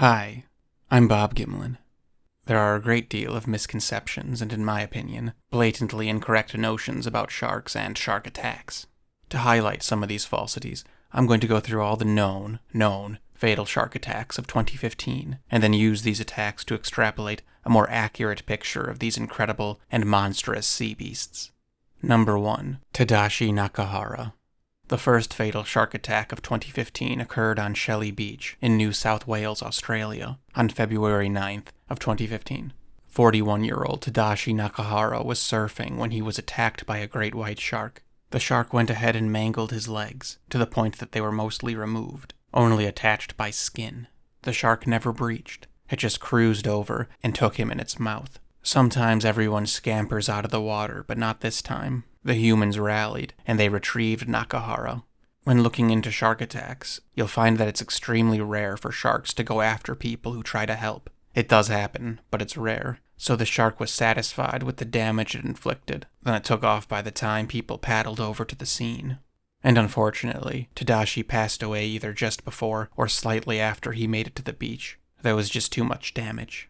Hi, I'm Bob Gimlin. There are a great deal of misconceptions and, in my opinion, blatantly incorrect notions about sharks and shark attacks. To highlight some of these falsities, I'm going to go through all the known fatal shark attacks of 2015, and then use these attacks to extrapolate a more accurate picture of these incredible and monstrous sea beasts. Number 1. Tadashi Nakahara. The first fatal shark attack of 2015 occurred on Shelley Beach in New South Wales, Australia, on February 9th of 2015. 41-year-old Tadashi Nakahara was surfing when he was attacked by a great white shark. The shark went ahead and mangled his legs, to the point that they were mostly removed, only attached by skin. The shark never breached. It just cruised over and took him in its mouth. Sometimes everyone scampers out of the water, but not this time. The humans rallied, and they retrieved Nakahara. When looking into shark attacks, you'll find that it's extremely rare for sharks to go after people who try to help. It does happen, but it's rare. So the shark was satisfied with the damage it inflicted. Then it took off by the time people paddled over to the scene. And unfortunately, Tadashi passed away either just before or slightly after he made it to the beach. There was just too much damage.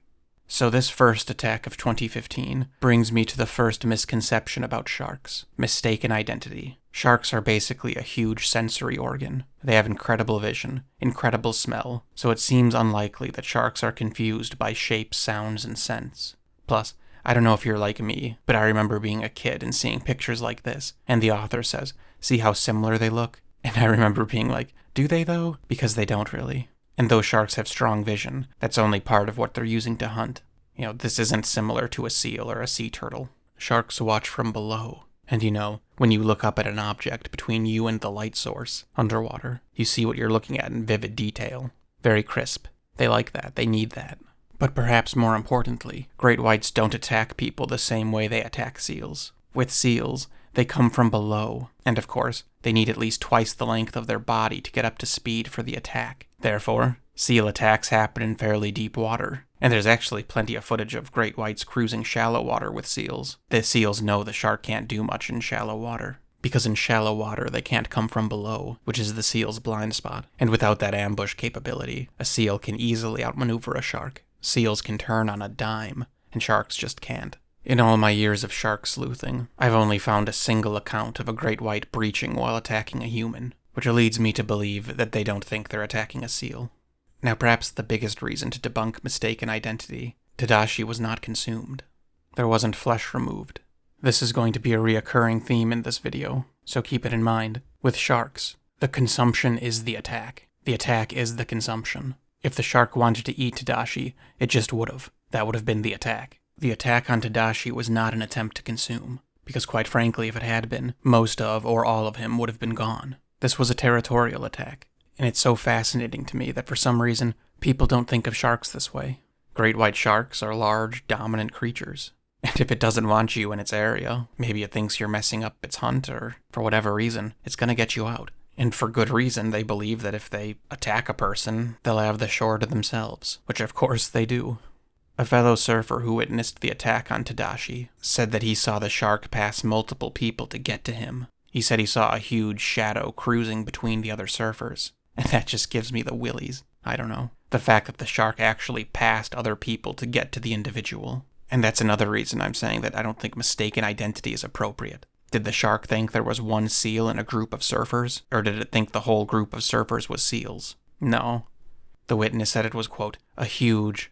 So this first attack of 2015 brings me to the first misconception about sharks: mistaken identity. Sharks are basically a huge sensory organ. They have incredible vision, incredible smell, so it seems unlikely that sharks are confused by shapes, sounds, and scents. Plus, I don't know if you're like me, but I remember being a kid and seeing pictures like this, and the author says, "See how similar they look?" And I remember being like, do they though? Because they don't really. And though sharks have strong vision, that's only part of what they're using to hunt. This isn't similar to a seal or a sea turtle. Sharks watch from below. And when you look up at an object between you and the light source, underwater, you see what you're looking at in vivid detail. Very crisp. They like that. They need that. But perhaps more importantly, great whites don't attack people the same way they attack seals. With seals, they come from below, and of course, they need at least twice the length of their body to get up to speed for the attack. Therefore, seal attacks happen in fairly deep water, and there's actually plenty of footage of great whites cruising shallow water with seals. The seals know the shark can't do much in shallow water, because in shallow water they can't come from below, which is the seal's blind spot, and without that ambush capability, a seal can easily outmaneuver a shark. Seals can turn on a dime, and sharks just can't. In all my years of shark sleuthing, I've only found a single account of a great white breaching while attacking a human, which leads me to believe that they don't think they're attacking a seal. Now perhaps the biggest reason to debunk mistaken identity: Tadashi was not consumed. There wasn't flesh removed. This is going to be a reoccurring theme in this video, so keep it in mind. With sharks, the consumption is the attack. The attack is the consumption. If the shark wanted to eat Tadashi, it just would've. That would have been the attack. The attack on Tadashi was not an attempt to consume, because quite frankly, if it had been, most of or all of him would have been gone. This was a territorial attack, and it's so fascinating to me that for some reason, people don't think of sharks this way. Great white sharks are large, dominant creatures, and if it doesn't want you in its area, maybe it thinks you're messing up its hunt, or for whatever reason, it's gonna get you out. And for good reason, they believe that if they attack a person, they'll have the shore to themselves, which of course they do. A fellow surfer who witnessed the attack on Tadashi said that he saw the shark pass multiple people to get to him. He said he saw a huge shadow cruising between the other surfers, and that just gives me the willies. I don't know. The fact that the shark actually passed other people to get to the individual. And that's another reason I'm saying that I don't think mistaken identity is appropriate. Did the shark think there was one seal in a group of surfers, or did it think the whole group of surfers was seals? No. The witness said it was, quote, a huge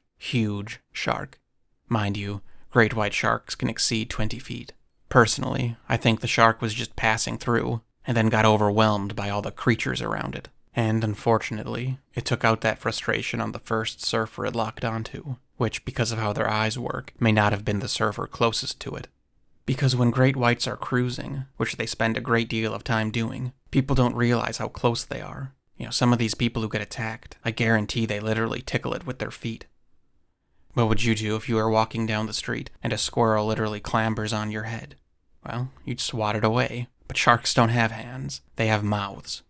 shark. Mind you, great white sharks can exceed 20 feet. Personally, I think the shark was just passing through, and then got overwhelmed by all the creatures around it. And unfortunately, it took out that frustration on the first surfer it locked onto, which, because of how their eyes work, may not have been the surfer closest to it. Because when great whites are cruising, which they spend a great deal of time doing, people don't realize how close they are. Some of these people who get attacked, I guarantee they literally tickle it with their feet. What would you do if you were walking down the street and a squirrel literally clambers on your head? Well, you'd swat it away. But sharks don't have hands. They have mouths,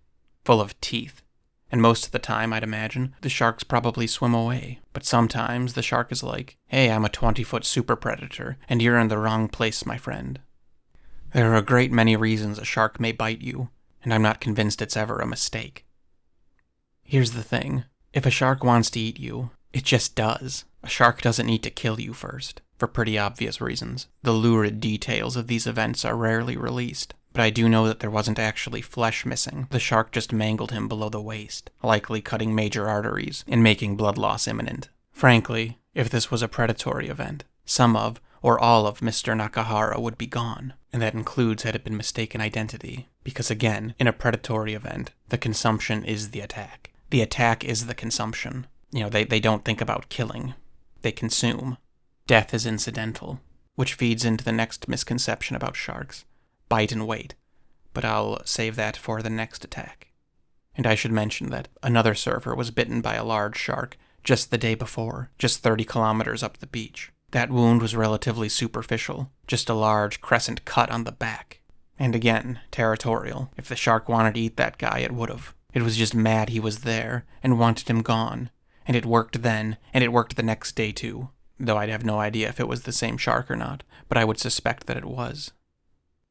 full of teeth. And most of the time, I'd imagine, the sharks probably swim away. But sometimes the shark is like, hey, I'm a 20-foot super predator, and you're in the wrong place, my friend. There are a great many reasons a shark may bite you, and I'm not convinced it's ever a mistake. Here's the thing. If a shark wants to eat you, it just does. A shark doesn't need to kill you first, for pretty obvious reasons. The lurid details of these events are rarely released, but I do know that there wasn't actually flesh missing. The shark just mangled him below the waist, likely cutting major arteries and making blood loss imminent. Frankly, if this was a predatory event, some of, or all of Mr. Nakahara would be gone, and that includes had it been mistaken identity, because again, in a predatory event, the consumption is the attack. The attack is the consumption. They don't think about killing. They consume. Death is incidental, which feeds into the next misconception about sharks. Bite and wait. But I'll save that for the next attack. And I should mention that another surfer was bitten by a large shark just the day before, just 30 kilometers up the beach. That wound was relatively superficial, just a large crescent cut on the back. And again, territorial. If the shark wanted to eat that guy, it would've. It was just mad he was there, and wanted him gone. And it worked then, and it worked the next day too. Though I'd have no idea if it was the same shark or not, but I would suspect that it was.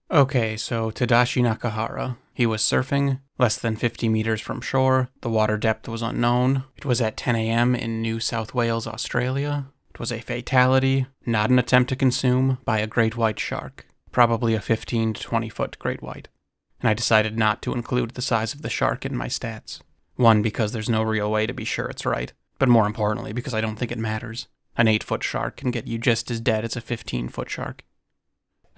Okay, so Tadashi Nakahara. He was surfing, less than 50 meters from shore. The water depth was unknown. It was at 10 a.m. in New South Wales, Australia. It was a fatality, not an attempt to consume, by a great white shark. Probably a 15 to 20 foot great white. And I decided not to include the size of the shark in my stats. One, because there's no real way to be sure it's right, but more importantly, because I don't think it matters. An 8-foot shark can get you just as dead as a 15-foot shark.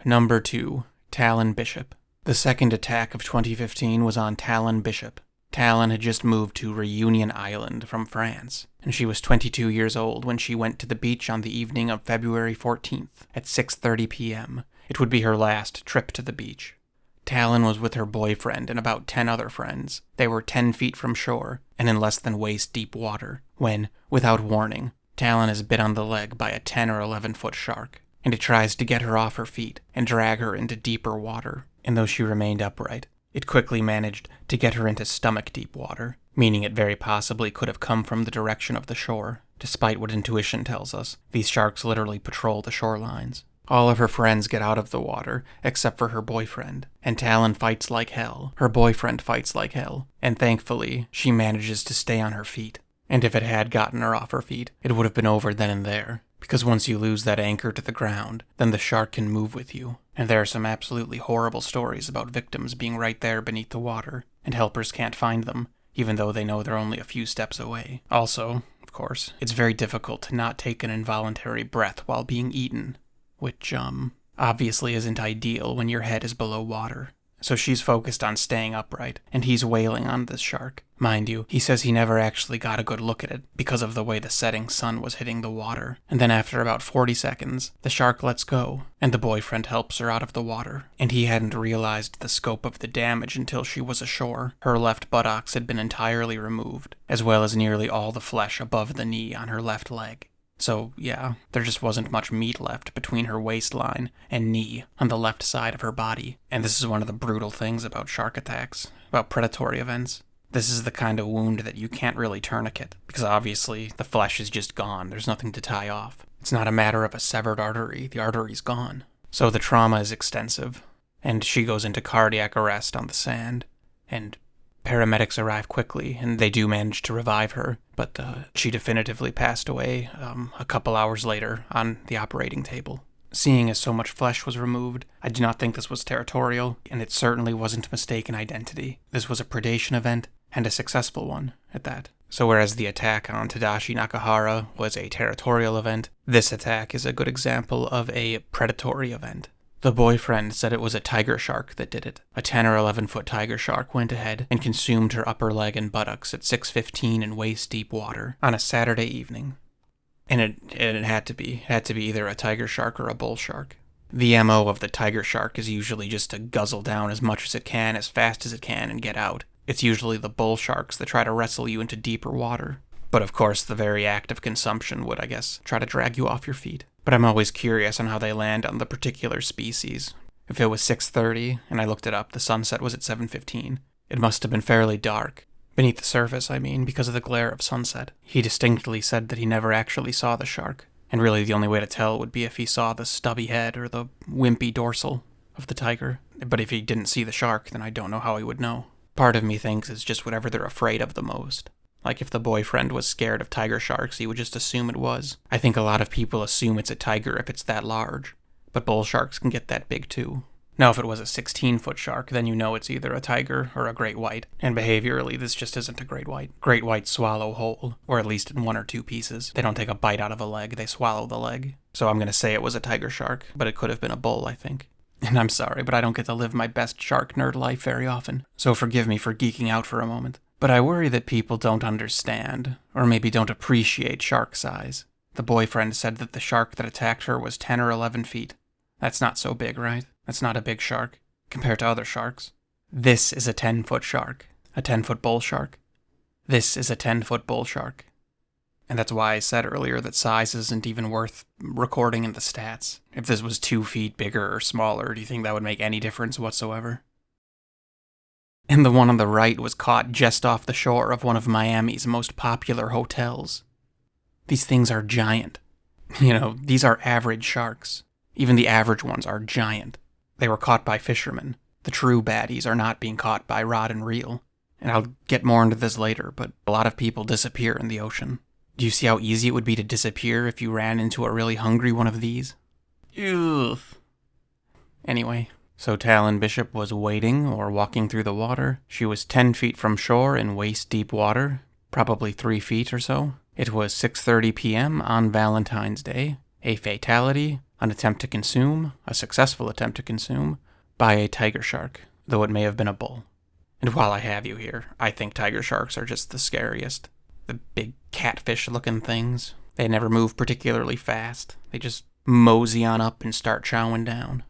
Number 2. Talon Bishop. The second attack of 2015 was on Talon Bishop. Talon had just moved to Reunion Island from France, and she was 22 years old when she went to the beach on the evening of February 14th at 6:30 p.m. It would be her last trip to the beach. Talon was with her boyfriend and about 10 other friends. They were 10 feet from shore and in less than waist-deep water when, without warning, Talon is bit on the leg by a 10 or 11-foot shark, and it tries to get her off her feet and drag her into deeper water. And though she remained upright, it quickly managed to get her into stomach-deep water, meaning it very possibly could have come from the direction of the shore. Despite what intuition tells us, these sharks literally patrol the shorelines. All of her friends get out of the water, except for her boyfriend, and Talon fights like hell. Her boyfriend fights like hell, and thankfully, she manages to stay on her feet. And if it had gotten her off her feet, it would have been over then and there, because once you lose that anchor to the ground, then the shark can move with you. And there are some absolutely horrible stories about victims being right there beneath the water, and helpers can't find them, even though they know they're only a few steps away. Also, of course, it's very difficult to not take an involuntary breath while being eaten. Which, obviously isn't ideal when your head is below water. So she's focused on staying upright, and he's wailing on this shark. Mind you, he says he never actually got a good look at it because of the way the setting sun was hitting the water. And then after about 40 seconds, the shark lets go, and the boyfriend helps her out of the water. And he hadn't realized the scope of the damage until she was ashore. Her left buttocks had been entirely removed, as well as nearly all the flesh above the knee on her left leg. So, yeah, there just wasn't much meat left between her waistline and knee on the left side of her body. And this is one of the brutal things about shark attacks, about predatory events. This is the kind of wound that you can't really tourniquet, because obviously the flesh is just gone, there's nothing to tie off. It's not a matter of a severed artery, the artery's gone. So the trauma is extensive, and she goes into cardiac arrest on the sand, and paramedics arrive quickly, and they do manage to revive her, but she definitively passed away a couple hours later on the operating table. Seeing as so much flesh was removed, I do not think this was territorial, and it certainly wasn't mistaken identity. This was a predation event, and a successful one at that. So whereas the attack on Tadashi Nakahara was a territorial event, this attack is a good example of a predatory event. The boyfriend said it was a tiger shark that did it. A 10 or 11-foot tiger shark went ahead and consumed her upper leg and buttocks at 6:15 in waist-deep water on a Saturday evening. And it had to be either a tiger shark or a bull shark. The MO of the tiger shark is usually just to guzzle down as much as it can, as fast as it can, and get out. It's usually the bull sharks that try to wrestle you into deeper water. But of course, the very act of consumption would, I guess, try to drag you off your feet. But I'm always curious on how they land on the particular species. If it was 6:30, and I looked it up, the sunset was at 7:15. It must have been fairly dark. Beneath the surface, I mean, because of the glare of sunset. He distinctly said that he never actually saw the shark, and really the only way to tell would be if he saw the stubby head or the wimpy dorsal of the tiger. But if he didn't see the shark, then I don't know how he would know. Part of me thinks it's just whatever they're afraid of the most. Like if the boyfriend was scared of tiger sharks, he would just assume it was. I think a lot of people assume it's a tiger if it's that large. But bull sharks can get that big too. Now if it was a 16-foot shark, then you know it's either a tiger or a great white. And behaviorally, this just isn't a great white. Great whites swallow whole, or at least in 1 or 2 pieces. They don't take a bite out of a leg, they swallow the leg. So I'm gonna say it was a tiger shark, but it could have been a bull, I think. And I'm sorry, but I don't get to live my best shark nerd life very often. So forgive me for geeking out for a moment. But I worry that people don't understand, or maybe don't appreciate shark size. The boyfriend said that the shark that attacked her was 10 or 11 feet. That's not so big, right? That's not a big shark, compared to other sharks. This is a 10-foot shark. A 10-foot bull shark. This is a 10-foot bull shark. And that's why I said earlier that size isn't even worth recording in the stats. If this was 2 feet bigger or smaller, do you think that would make any difference whatsoever? And the one on the right was caught just off the shore of one of Miami's most popular hotels. These things are giant. These are average sharks. Even the average ones are giant. They were caught by fishermen. The true baddies are not being caught by rod and reel. And I'll get more into this later, but a lot of people disappear in the ocean. Do you see how easy it would be to disappear if you ran into a really hungry one of these? Ugh. Anyway, so Talon Bishop was wading or walking through the water. She was 10 feet from shore in waist-deep water, probably 3 feet or so. It was 6:30 p.m. on Valentine's Day. A fatality, an attempt to consume, a successful attempt to consume, by a tiger shark, though it may have been a bull. And while I have you here, I think tiger sharks are just the scariest. The big catfish-looking things. They never move particularly fast. They just mosey on up and start chowing down.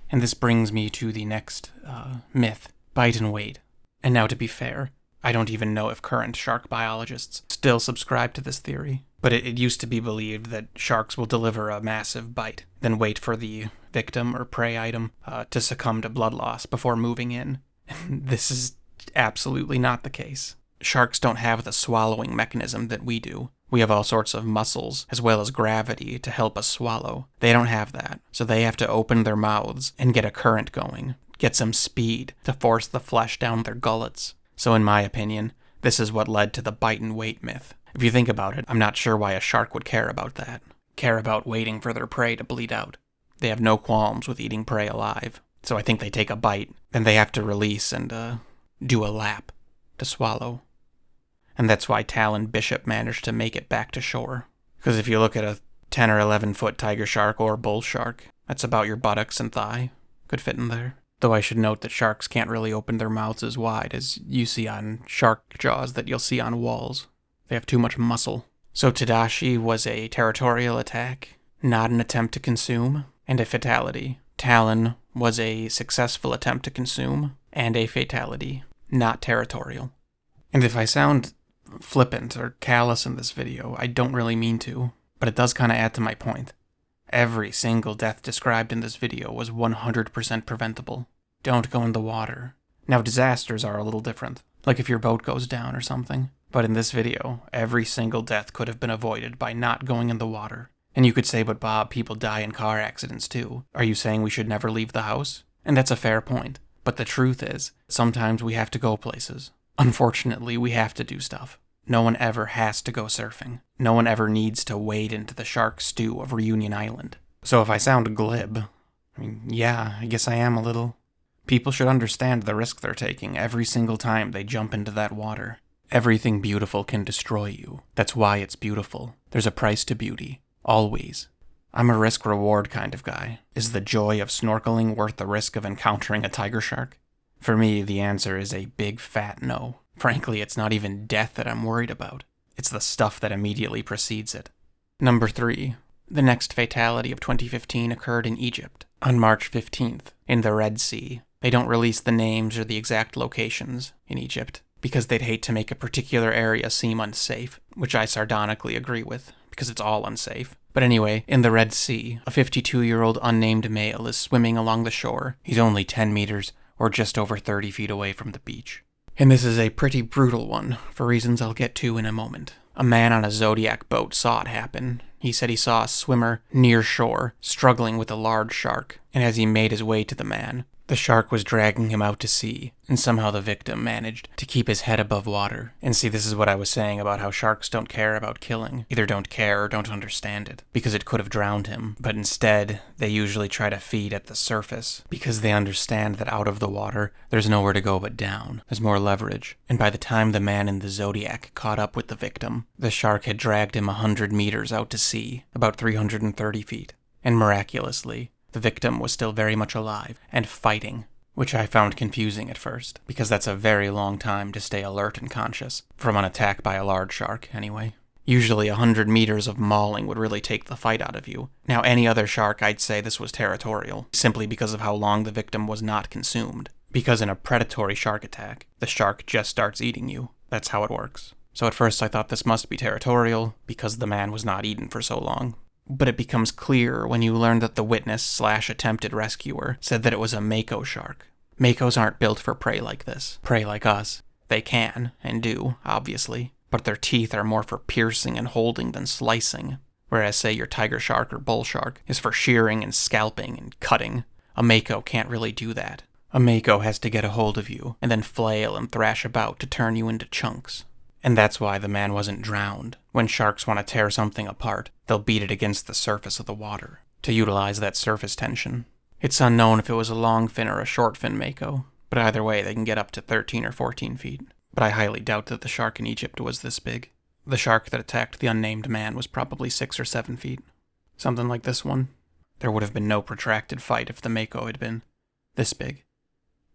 And this brings me to the next myth, bite and wait. And now to be fair, I don't even know if current shark biologists still subscribe to this theory. But it used to be believed that sharks will deliver a massive bite, then wait for the victim or prey item to succumb to blood loss before moving in. This is absolutely not the case. Sharks don't have the swallowing mechanism that we do. We have all sorts of muscles, as well as gravity, to help us swallow. They don't have that, so they have to open their mouths and get a current going, get some speed to force the flesh down their gullets. So in my opinion, this is what led to the bite and wait myth. If you think about it, I'm not sure why a shark would care about that. Care about waiting for their prey to bleed out. They have no qualms with eating prey alive. So I think they take a bite, then they have to release and do a lap to swallow. And that's why Talon Bishop managed to make it back to shore. Because if you look at a 10 or 11 foot tiger shark or bull shark, that's about your buttocks and thigh. Could fit in there. Though I should note that sharks can't really open their mouths as wide as you see on shark jaws that you'll see on walls. They have too much muscle. So Tadashi was a territorial attack, not an attempt to consume, and a fatality. Talon was a successful attempt to consume, and a fatality, not territorial. And if I sound flippant or callous in this video, I don't really mean to, but it does kind of add to my point. Every single death described in this video was 100% preventable. Don't go in the water. Now, disasters are a little different, like if your boat goes down or something. But in this video, every single death could have been avoided by not going in the water. And you could say, but Bob, people die in car accidents too. Are you saying we should never leave the house? And that's a fair point. But the truth is, sometimes we have to go places. Unfortunately, we have to do stuff. No one ever has to go surfing. No one ever needs to wade into the shark stew of Reunion Island. So if I sound glib, I guess I am a little. People should understand the risk they're taking every single time they jump into that water. Everything beautiful can destroy you. That's why it's beautiful. There's a price to beauty. Always. I'm a risk-reward kind of guy. Is the joy of snorkeling worth the risk of encountering a tiger shark? For me, the answer is a big fat no. Frankly, it's not even death that I'm worried about. It's the stuff that immediately precedes it. Number 3. The next fatality of 2015 occurred in Egypt, on March 15th, in the Red Sea. They don't release the names or the exact locations in Egypt, because they'd hate to make a particular area seem unsafe, which I sardonically agree with, because it's all unsafe. But anyway, in the Red Sea, a 52-year-old unnamed male is swimming along the shore. He's only 10 meters, or just over 30 feet away from the beach. And this is a pretty brutal one, for reasons I'll get to in a moment. A man on a Zodiac boat saw it happen. He said he saw a swimmer near shore, struggling with a large shark, and as he made his way to the man, The shark was dragging him out to sea, and somehow the victim managed to keep his head above water. And see, this is what I was saying about how sharks don't care about killing. Either don't care or don't understand it, because it could have drowned him. But instead, they usually try to feed at the surface, because they understand that out of the water, there's nowhere to go but down. There's more leverage. And by the time the man in the Zodiac caught up with the victim, the shark had dragged him 100 meters out to sea, about 330 feet. And miraculously, the victim was still very much alive and fighting, which I found confusing at first, because that's a very long time to stay alert and conscious, from an attack by a large shark, anyway. Usually 100 meters of mauling would really take the fight out of you. Now, any other shark, I'd say this was territorial, simply because of how long the victim was not consumed. Because in a predatory shark attack, the shark just starts eating you. That's how it works. So at first I thought this must be territorial, because the man was not eaten for so long. But it becomes clearer when you learn that the witness/attempted rescuer said that it was a mako shark. Makos aren't built for prey like this. Prey like us. They can, and do, obviously, but their teeth are more for piercing and holding than slicing. Whereas, say, your tiger shark or bull shark is for shearing and scalping and cutting. A mako can't really do that. A mako has to get a hold of you, and then flail and thrash about to turn you into chunks. And that's why the man wasn't drowned. When sharks want to tear something apart, they'll beat it against the surface of the water to utilize that surface tension. It's unknown if it was a long fin or a short fin mako, but either way they can get up to 13 or 14 feet. But I highly doubt that the shark in Egypt was this big. The shark that attacked the unnamed man was probably 6 or 7 feet. Something like this one. There would have been no protracted fight if the mako had been this big.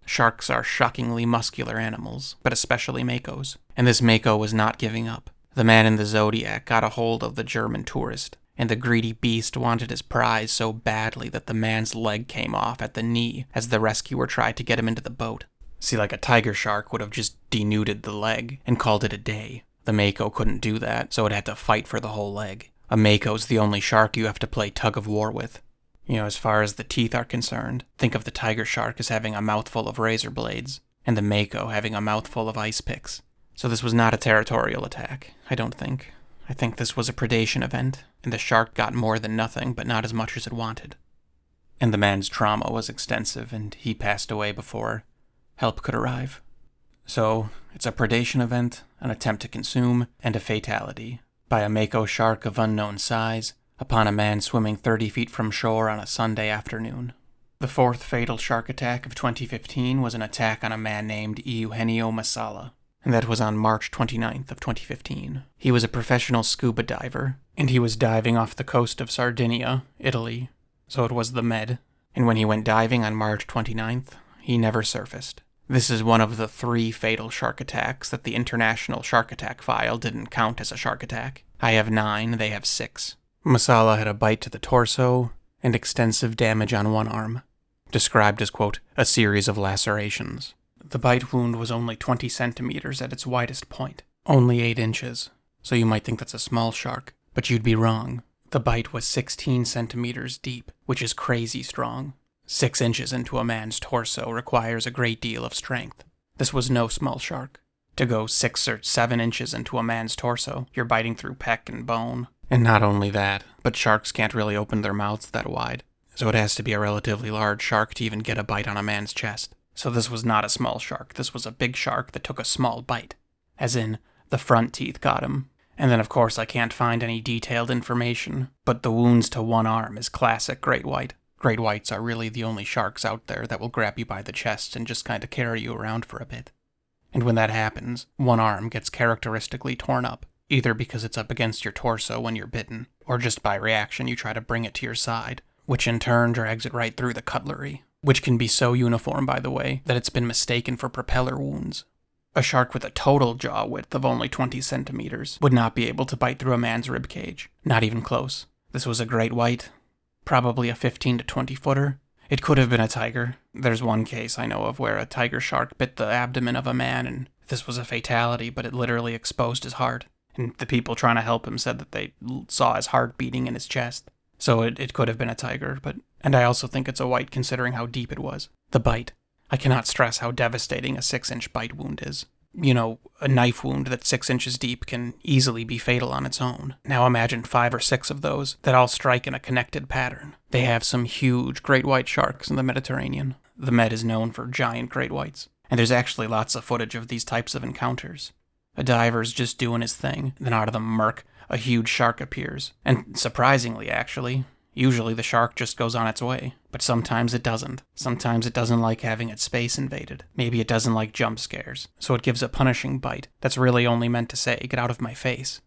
Sharks are shockingly muscular animals, but especially makos. And this mako was not giving up. The man in the Zodiac got a hold of the German tourist, and the greedy beast wanted his prize so badly that the man's leg came off at the knee as the rescuer tried to get him into the boat. See, like a tiger shark would have just denuded the leg and called it a day. The mako couldn't do that, so it had to fight for the whole leg. A mako's the only shark you have to play tug of war with. You know, as far as the teeth are concerned, think of the tiger shark as having a mouthful of razor blades, and the mako having a mouthful of ice picks. So this was not a territorial attack, I don't think. I think this was a predation event, and the shark got more than nothing, but not as much as it wanted. And the man's trauma was extensive, and he passed away before help could arrive. So, it's a predation event, an attempt to consume, and a fatality by a mako shark of unknown size upon a man swimming 30 feet from shore on a Sunday afternoon. The fourth fatal shark attack of 2015 was an attack on a man named Eugenio Masala, and that was on March 29th of 2015. He was a professional scuba diver, and he was diving off the coast of Sardinia, Italy, so it was the Med, and when he went diving on March 29th, he never surfaced. This is one of the 3 fatal shark attacks that the International Shark Attack File didn't count as a shark attack. I have 9, they have 6. Masala had a bite to the torso and extensive damage on one arm, described as, quote, a series of lacerations. The bite wound was only 20 centimeters at its widest point, only 8 inches, so you might think that's a small shark, but you'd be wrong. The bite was 16 centimeters deep, which is crazy strong. 6 inches into a man's torso requires a great deal of strength. This was no small shark. To go 6 or 7 inches into a man's torso, you're biting through pec and bone. And not only that, but sharks can't really open their mouths that wide, so it has to be a relatively large shark to even get a bite on a man's chest. So this was not a small shark, this was a big shark that took a small bite. As in, the front teeth got him. And then of course I can't find any detailed information, but the wounds to one arm is classic great white. Great whites are really the only sharks out there that will grab you by the chest and just kind of carry you around for a bit. And when that happens, one arm gets characteristically torn up, either because it's up against your torso when you're bitten, or just by reaction you try to bring it to your side, which in turn drags it right through the cutlery, which can be so uniform, by the way, that it's been mistaken for propeller wounds. A shark with a total jaw width of only 20 centimeters would not be able to bite through a man's ribcage, not even close. This was a great white, probably a 15 to 20 footer. It could have been a tiger. There's one case I know of where a tiger shark bit the abdomen of a man, and this was a fatality, but it literally exposed his heart. And the people trying to help him said that they saw his heart beating in his chest. So it could have been a tiger, and I also think it's a white considering how deep it was. The bite. I cannot stress how devastating a 6-inch bite wound is. You know, a knife wound that's 6 inches deep can easily be fatal on its own. Now imagine 5 or 6 of those that all strike in a connected pattern. They have some huge great white sharks in the Mediterranean. the Med is known for giant great whites, and there's actually lots of footage of these types of encounters. A diver's just doing his thing, then out of the murk, a huge shark appears. And surprisingly, actually, usually the shark just goes on its way, but sometimes it doesn't. Sometimes it doesn't like having its space invaded. Maybe it doesn't like jump scares, so it gives a punishing bite that's really only meant to say, "Get out of my face."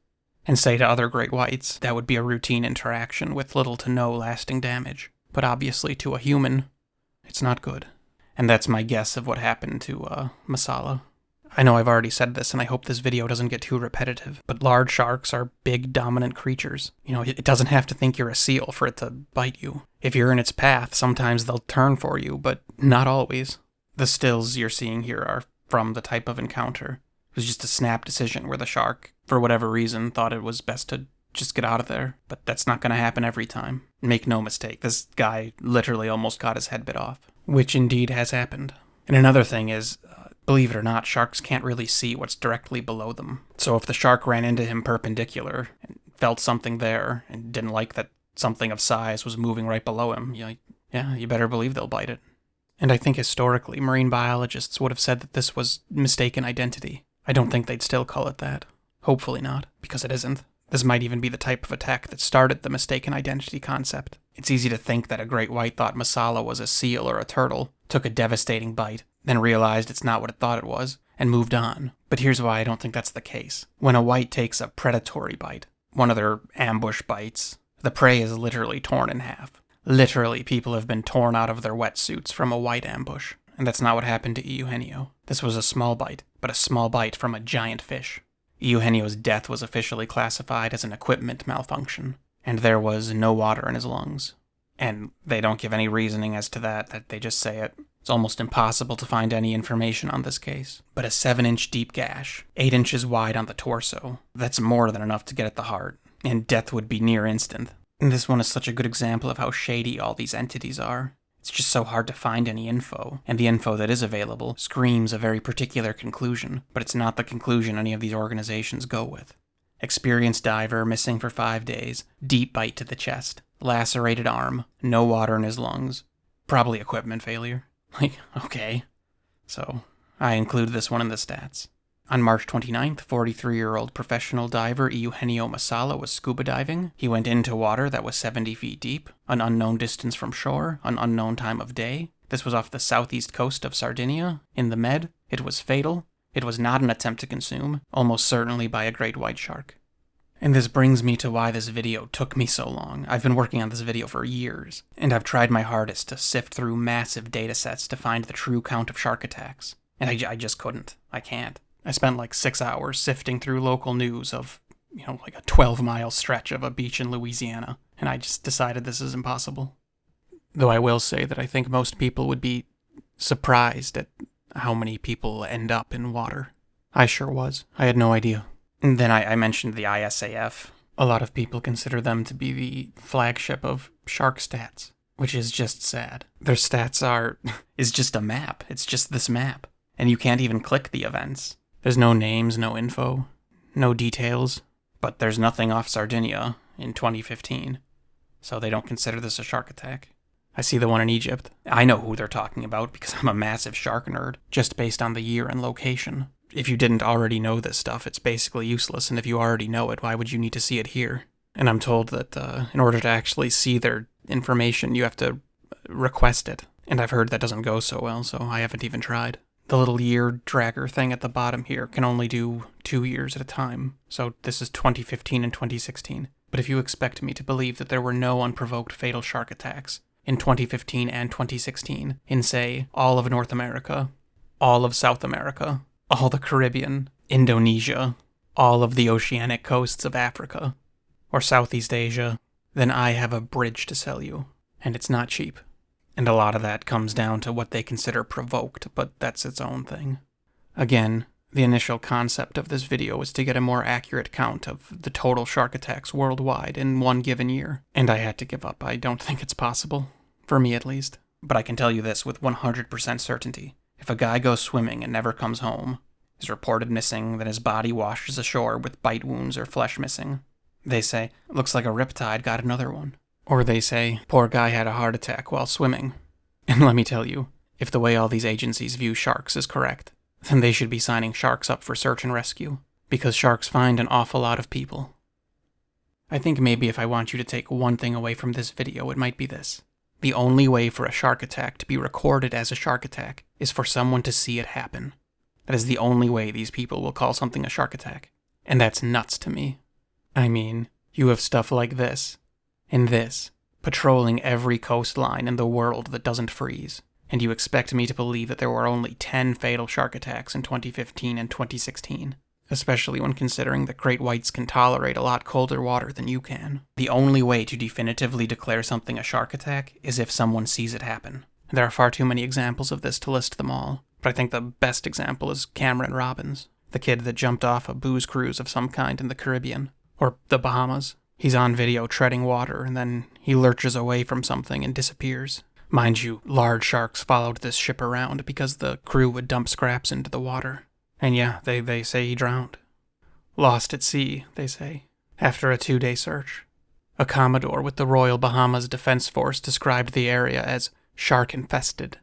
And say to other great whites, that would be a routine interaction with little to no lasting damage. But obviously to a human, it's not good. And that's my guess of what happened to Masala. I know I've already said this, and I hope this video doesn't get too repetitive, but large sharks are big, dominant creatures. It doesn't have to think you're a seal for it to bite you. If you're in its path, sometimes they'll turn for you, but not always. The stills you're seeing here are from the type of encounter. It was just a snap decision where the shark, for whatever reason, thought it was best to just get out of there. But that's not going to happen every time. Make no mistake, this guy literally almost got his head bit off, which indeed has happened. And another thing is, believe it or not, sharks can't really see what's directly below them. So if the shark ran into him perpendicular and felt something there and didn't like that something of size was moving right below him, you better believe they'll bite it. And I think historically, marine biologists would have said that this was mistaken identity. I don't think they'd still call it that. Hopefully not, because it isn't. This might even be the type of attack that started the mistaken identity concept. It's easy to think that a great white thought Masala was a seal or a turtle, took a devastating bite, then realized it's not what it thought it was, and moved on. But here's why I don't think that's the case. When a white takes a predatory bite, one of their ambush bites, the prey is literally torn in half. Literally, people have been torn out of their wetsuits from a white ambush. And that's not what happened to Eugenio. This was a small bite, but a small bite from a giant fish. Eugenio's death was officially classified as an equipment malfunction, and there was no water in his lungs. And they don't give any reasoning as to that they just say it. It's almost impossible to find any information on this case. But a 7-inch deep gash, 8 inches wide on the torso, that's more than enough to get at the heart, and death would be near instant. And this one is such a good example of how shady all these entities are. It's just so hard to find any info, and the info that is available screams a very particular conclusion, but it's not the conclusion any of these organizations go with. Experienced diver, missing for 5 days, deep bite to the chest, lacerated arm, no water in his lungs, probably equipment failure. Okay. So, I include this one in the stats. On March 29th, 43-year-old professional diver Eugenio Masala was scuba diving. He went into water that was 70 feet deep, an unknown distance from shore, an unknown time of day. This was off the southeast coast of Sardinia, in the Med. It was fatal. It was not an attempt to consume, almost certainly by a great white shark. And this brings me to why this video took me so long. I've been working on this video for years, and I've tried my hardest to sift through massive datasets to find the true count of shark attacks. And I just couldn't. I can't. I spent like 6 hours sifting through local news of, like a 12-mile stretch of a beach in Louisiana, and I just decided this is impossible. Though I will say that I think most people would be surprised at how many people end up in water. I sure was. I had no idea. And then I mentioned the ISAF. A lot of people consider them to be the flagship of shark stats, which is just sad. Their stats is just a map. It's just this map. And you can't even click the events. There's no names, no info, no details, but there's nothing off Sardinia in 2015, so they don't consider this a shark attack. I see the one in Egypt. I know who they're talking about because I'm a massive shark nerd, just based on the year and location. If you didn't already know this stuff, it's basically useless, and if you already know it, why would you need to see it here? And I'm told that in order to actually see their information, you have to request it, and I've heard that doesn't go so well, so I haven't even tried. The little year dragger thing at the bottom here can only do 2 years at a time, so this is 2015 and 2016. But if you expect me to believe that there were no unprovoked fatal shark attacks in 2015 and 2016 in, say, all of North America, all of South America, all the Caribbean, Indonesia, all of the oceanic coasts of Africa, or Southeast Asia, then I have a bridge to sell you, and it's not cheap. And a lot of that comes down to what they consider provoked, but that's its own thing. Again, the initial concept of this video was to get a more accurate count of the total shark attacks worldwide in one given year, and I had to give up. I don't think it's possible, for me at least. But I can tell you this with 100% certainty. If a guy goes swimming and never comes home, is reported missing, then his body washes ashore with bite wounds or flesh missing, they say, looks like a riptide got another one. Or they say, poor guy had a heart attack while swimming. And let me tell you, If the way all these agencies view sharks is correct, then they should be signing sharks up for search and rescue, because sharks find an awful lot of people. I think maybe if I want you to take one thing away from this video, it might be this. The only way for a shark attack to be recorded as a shark attack is for someone to see it happen. That is the only way these people will call something a shark attack. And that's nuts to me. I mean, you have stuff like this, and this, patrolling every coastline in the world that doesn't freeze. And you expect me to believe that there were only 10 fatal shark attacks in 2015 and 2016. Especially when considering that great whites can tolerate a lot colder water than you can. The only way to definitively declare something a shark attack is if someone sees it happen. There are far too many examples of this to list them all, but I think the best example is Cameron Robbins, the kid that jumped off a booze cruise of some kind in the Caribbean, or the Bahamas. He's on video treading water, and then he lurches away from something and disappears. Mind you, large sharks followed this ship around because the crew would dump scraps into the water. And yeah, they say he drowned. Lost at sea, they say, after a 2-day search. A Commodore with the Royal Bahamas Defense Force described the area as shark-infested.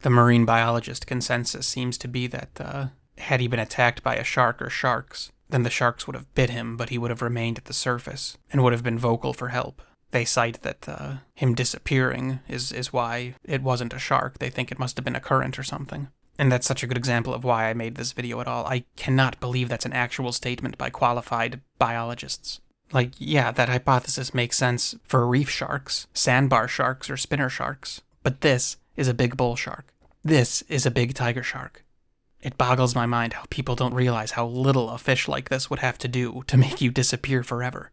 The marine biologist consensus seems to be that, had he been attacked by a shark or sharks, then the sharks would have bit him, but he would have remained at the surface, and would have been vocal for help. They cite that him disappearing is why it wasn't a shark. They think it must have been a current or something. And that's such a good example of why I made this video at all. I cannot believe that's an actual statement by qualified biologists. Like, yeah, that hypothesis makes sense for reef sharks, sandbar sharks, or spinner sharks. But this is a big bull shark. This is a big tiger shark. It boggles my mind how people don't realize how little a fish like this would have to do to make you disappear forever.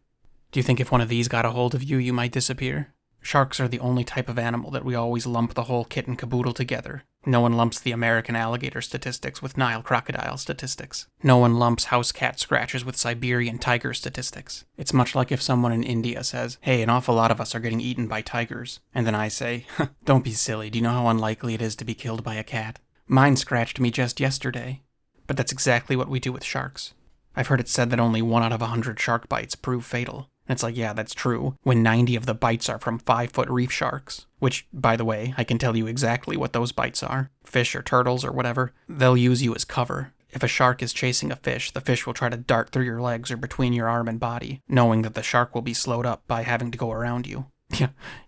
Do you think if one of these got a hold of you, you might disappear? Sharks are the only type of animal that we always lump the whole kit and caboodle together. No one lumps the American alligator statistics with Nile crocodile statistics. No one lumps house cat scratches with Siberian tiger statistics. It's much like if someone in India says, hey, an awful lot of us are getting eaten by tigers. And then I say, don't be silly, do you know how unlikely it is to be killed by a cat? Mine scratched me just yesterday. But that's exactly what we do with sharks. I've heard it said that only 1 out of 100 shark bites prove fatal. And it's like, yeah, that's true, when 90 of the bites are from 5-foot reef sharks. Which, by the way, I can tell you exactly what those bites are. Fish or turtles or whatever. They'll use you as cover. If a shark is chasing a fish, the fish will try to dart through your legs or between your arm and body, knowing that the shark will be slowed up by having to go around you.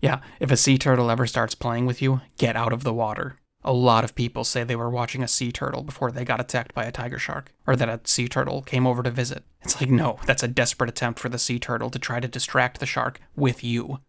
Yeah, if a sea turtle ever starts playing with you, get out of the water. A lot of people say they were watching a sea turtle before they got attacked by a tiger shark, or that a sea turtle came over to visit. It's like, no, that's a desperate attempt for the sea turtle to try to distract the shark with you.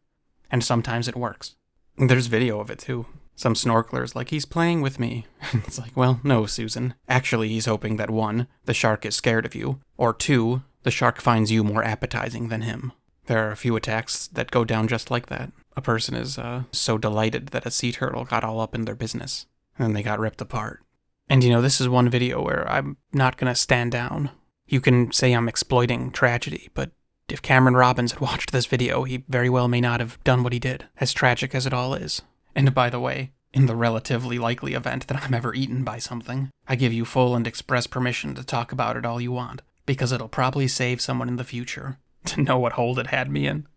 And sometimes it works. There's video of it too. Some snorkelers like, he's playing with me. It's like, well, no, Susan. Actually, he's hoping that 1, the shark is scared of you, or 2, the shark finds you more appetizing than him. There are a few attacks that go down just like that. A person is so delighted that a sea turtle got all up in their business, and then they got ripped apart. And you know, this is one video where I'm not gonna stand down. You can say I'm exploiting tragedy, but if Cameron Robbins had watched this video, he very well may not have done what he did, as tragic as it all is. And by the way, in the relatively likely event that I'm ever eaten by something, I give you full and express permission to talk about it all you want, because it'll probably save someone in the future to know what hold it had me in.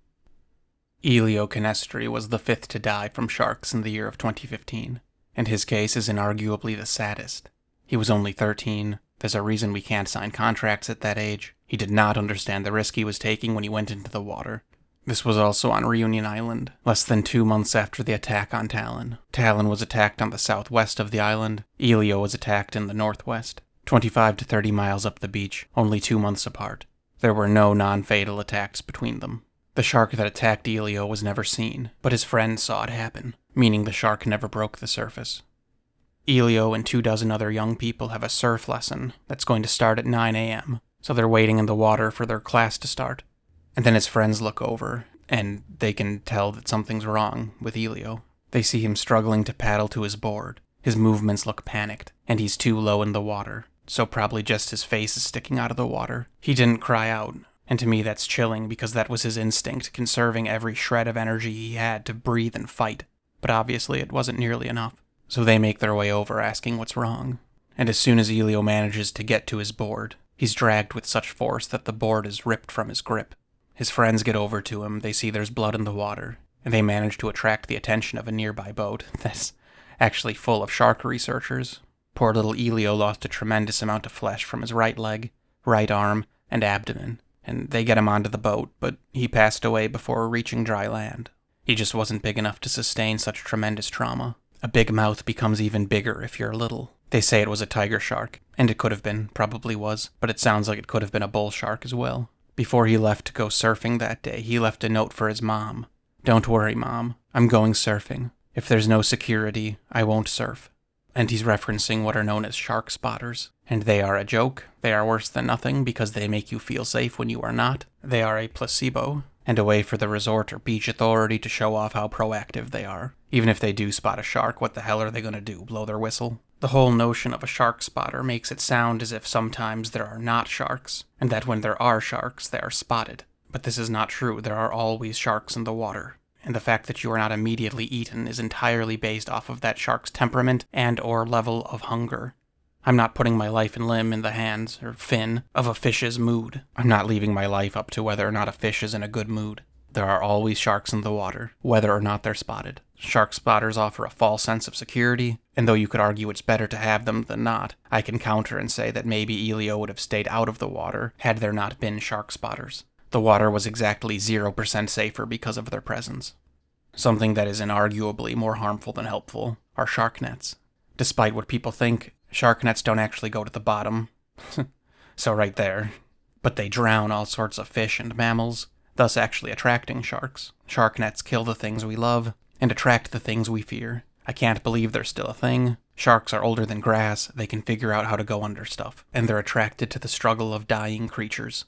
Elio Canestri was the 5th to die from sharks in the year of 2015, and his case is inarguably the saddest. He was only 13. There's a reason we can't sign contracts at that age. He did not understand the risk he was taking when he went into the water. This was also on Reunion Island, less than 2 months after the attack on Talon. Talon was attacked on the southwest of the island. Elio was attacked in the northwest, 25 to 30 miles up the beach, only 2 months apart. There were no non-fatal attacks between them. The shark that attacked Elio was never seen, but his friends saw it happen, meaning the shark never broke the surface. Elio and 24 other young people have a surf lesson that's going to start at 9 a.m., so they're waiting in the water for their class to start. And then his friends look over, and they can tell that something's wrong with Elio. They see him struggling to paddle to his board. His movements look panicked, and he's too low in the water, so probably just his face is sticking out of the water. He didn't cry out. And to me that's chilling because that was his instinct, conserving every shred of energy he had to breathe and fight. But obviously it wasn't nearly enough. So they make their way over asking what's wrong. And as soon as Elio manages to get to his board, he's dragged with such force that the board is ripped from his grip. His friends get over to him, they see there's blood in the water, and they manage to attract the attention of a nearby boat. actually full of shark researchers. Poor little Elio lost a tremendous amount of flesh from his right leg, right arm, and abdomen, and they get him onto the boat, but he passed away before reaching dry land. He just wasn't big enough to sustain such tremendous trauma. A big mouth becomes even bigger if you're little. They say it was a tiger shark, and it could have been, probably was, but it sounds like it could have been a bull shark as well. Before he left to go surfing that day, he left a note for his mom. "Don't worry, Mom. I'm going surfing. If there's no security, I won't surf." And he's referencing what are known as shark spotters. And they are a joke. They are worse than nothing because they make you feel safe when you are not. They are a placebo, and a way for the resort or beach authority to show off how proactive they are. Even if they do spot a shark, what the hell are they going to do, blow their whistle? The whole notion of a shark spotter makes it sound as if sometimes there are not sharks, and that when there are sharks, they are spotted. But this is not true. There are always sharks in the water. And the fact that you are not immediately eaten is entirely based off of that shark's temperament and or level of hunger. I'm not putting my life and limb in the hands, or fin, of a fish's mood. I'm not leaving my life up to whether or not a fish is in a good mood. There are always sharks in the water, whether or not they're spotted. Shark spotters offer a false sense of security, and though you could argue it's better to have them than not, I can counter and say that maybe Elio would have stayed out of the water had there not been shark spotters. The water was exactly 0% safer because of their presence. Something that is inarguably more harmful than helpful are shark nets. Despite what people think, shark nets don't actually go to the bottom. So right there. But they drown all sorts of fish and mammals, thus actually attracting sharks. Shark nets kill the things we love and attract the things we fear. I can't believe they're still a thing. Sharks are older than grass, they can figure out how to go under stuff, and they're attracted to the struggle of dying creatures.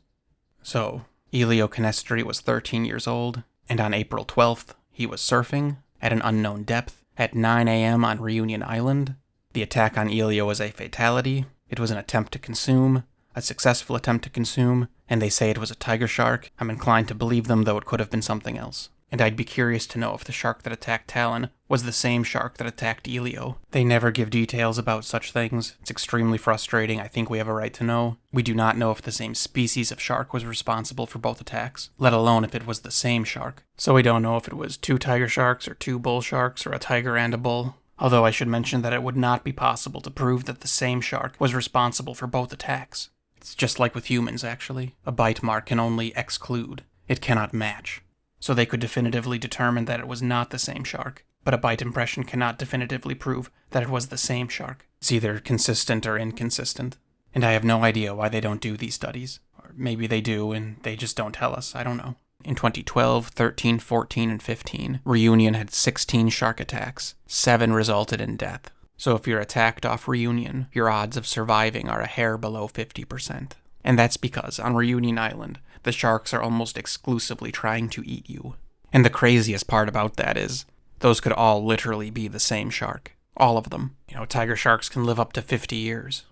So, Elio Canestri was 13 years old, and on April 12th, he was surfing at an unknown depth at 9 a.m. on Reunion Island. The attack on Elio was a fatality. It was an attempt to consume, a successful attempt to consume, and they say it was a tiger shark. I'm inclined to believe them, though it could have been something else. And I'd be curious to know if the shark that attacked Talon was the same shark that attacked Elio. They never give details about such things. It's extremely frustrating. I think we have a right to know. We do not know if the same species of shark was responsible for both attacks, let alone if it was the same shark. So we don't know if it was 2 tiger sharks or 2 bull sharks or a tiger and a bull. Although I should mention that it would not be possible to prove that the same shark was responsible for both attacks. It's just like with humans, actually. A bite mark can only exclude. It cannot match. So they could definitively determine that it was not the same shark, but a bite impression cannot definitively prove that it was the same shark. It's either consistent or inconsistent. And I have no idea why they don't do these studies. Or maybe they do and they just don't tell us, I don't know. In 2012, 13, 14, and 15, Reunion had 16 shark attacks. 7 resulted in death. So if you're attacked off Reunion, your odds of surviving are a hair below 50%. And that's because on Reunion Island, the sharks are almost exclusively trying to eat you. And the craziest part about that is, those could all literally be the same shark. All of them. Tiger sharks can live up to 50 years.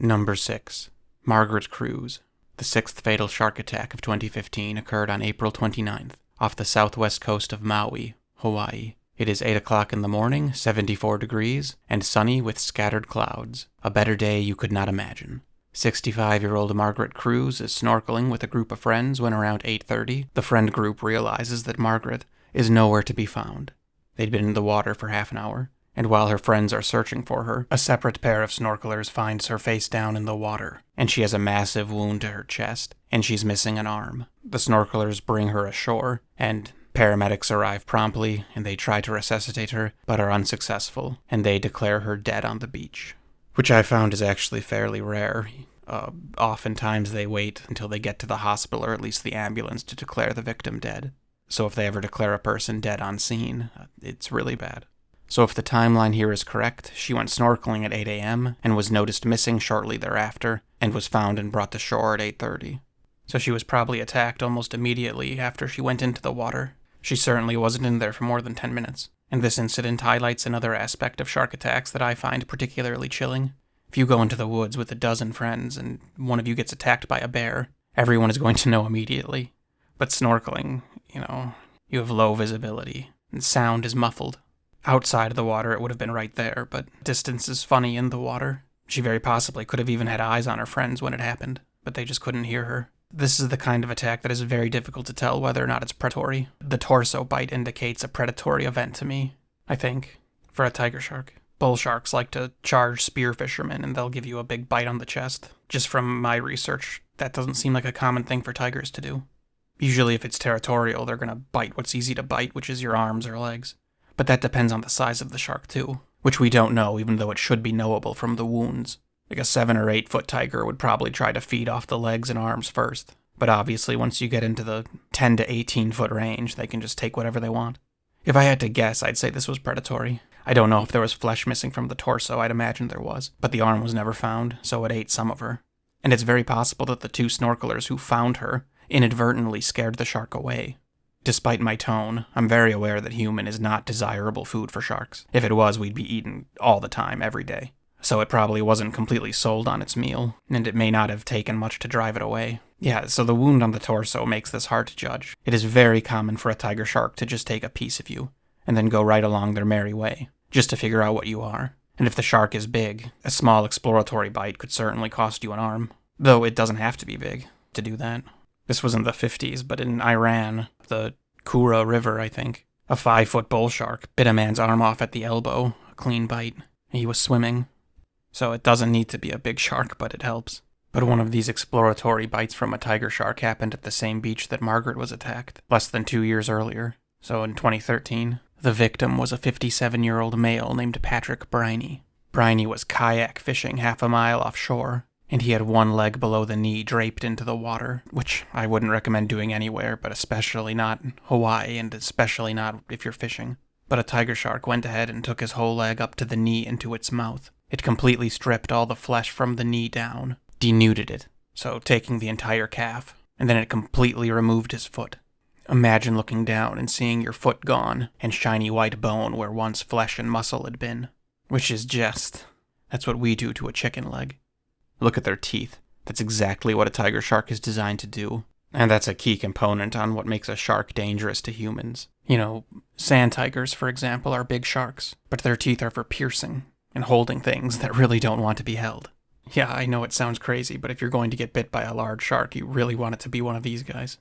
Number 6. Margaret Cruz. The 6th fatal shark attack of 2015 occurred on April 29th, off the southwest coast of Maui, Hawaii. It is 8 o'clock in the morning, 74 degrees, and sunny with scattered clouds. A better day you could not imagine. 65-year-old Margaret Cruz is snorkeling with a group of friends when around 8:30, the friend group realizes that Margaret is nowhere to be found. They'd been in the water for half an hour, and while her friends are searching for her, a separate pair of snorkelers finds her face down in the water, and she has a massive wound to her chest, and she's missing an arm. The snorkelers bring her ashore, and paramedics arrive promptly, and they try to resuscitate her, but are unsuccessful, and they declare her dead on the beach. Which I found is actually fairly rare. Oftentimes they wait until they get to the hospital or at least the ambulance to declare the victim dead. So if they ever declare a person dead on scene, it's really bad. So if the timeline here is correct, she went snorkeling at 8 a.m. and was noticed missing shortly thereafter and was found and brought to shore at 8:30. So she was probably attacked almost immediately after she went into the water. She certainly wasn't in there for more than 10 minutes. And this incident highlights another aspect of shark attacks that I find particularly chilling. If you go into the woods with a dozen friends and one of you gets attacked by a bear, everyone is going to know immediately. But snorkeling, you have low visibility, and sound is muffled. Outside of the water, it would have been right there, but distance is funny in the water. She very possibly could have even had eyes on her friends when it happened, but they just couldn't hear her. This is the kind of attack that is very difficult to tell whether or not it's predatory. The torso bite indicates a predatory event to me, I think. for a tiger shark. Bull sharks like to charge spear fishermen and they'll give you a big bite on the chest. Just from my research, that doesn't seem like a common thing for tigers to do. Usually if it's territorial, they're gonna bite what's easy to bite, which is your arms or legs. But that depends on the size of the shark too, which we don't know even though it should be knowable from the wounds. Like a 7 or 8 foot tiger would probably try to feed off the legs and arms first. But obviously once you get into the 10 to 18 foot range, they can just take whatever they want. If I had to guess, I'd say this was predatory. I don't know if there was flesh missing from the torso, I'd imagine there was, but the arm was never found, so it ate some of her. And it's very possible that the 2 snorkelers who found her inadvertently scared the shark away. Despite my tone, I'm very aware that human is not desirable food for sharks. If it was, we'd be eaten all the time, every day. So it probably wasn't completely sold on its meal, and it may not have taken much to drive it away. Yeah, so the wound on the torso makes this hard to judge. It is very common for a tiger shark to just take a piece of you, and then go right along their merry way, just to figure out what you are. And if the shark is big, a small exploratory bite could certainly cost you an arm. Though it doesn't have to be big to do that. This was in the 50s, but in Iran, the Kura River, I think, a 5-foot bull shark bit a man's arm off at the elbow, a clean bite. He was swimming. So it doesn't need to be a big shark, but it helps. But one of these exploratory bites from a tiger shark happened at the same beach that Margaret was attacked, less than 2 years earlier. So in 2013, the victim was a 57-year-old male named Patrick Briney. Briney was kayak fishing half a mile offshore, and he had one leg below the knee draped into the water, which I wouldn't recommend doing anywhere, but especially not Hawaii, and especially not if you're fishing. But a tiger shark went ahead and took his whole leg up to the knee into its mouth. It completely stripped all the flesh from the knee down, denuded it, so taking the entire calf, and then it completely removed his foot. Imagine looking down and seeing your foot gone, and shiny white bone where once flesh and muscle had been. Which is that's what we do to a chicken leg. Look at their teeth. That's exactly what a tiger shark is designed to do. And that's a key component on what makes a shark dangerous to humans. You know, sand tigers, for example, are big sharks, but their teeth are for piercing and holding things that really don't want to be held. Yeah, I know it sounds crazy, but if you're going to get bit by a large shark, you really want it to be one of these guys.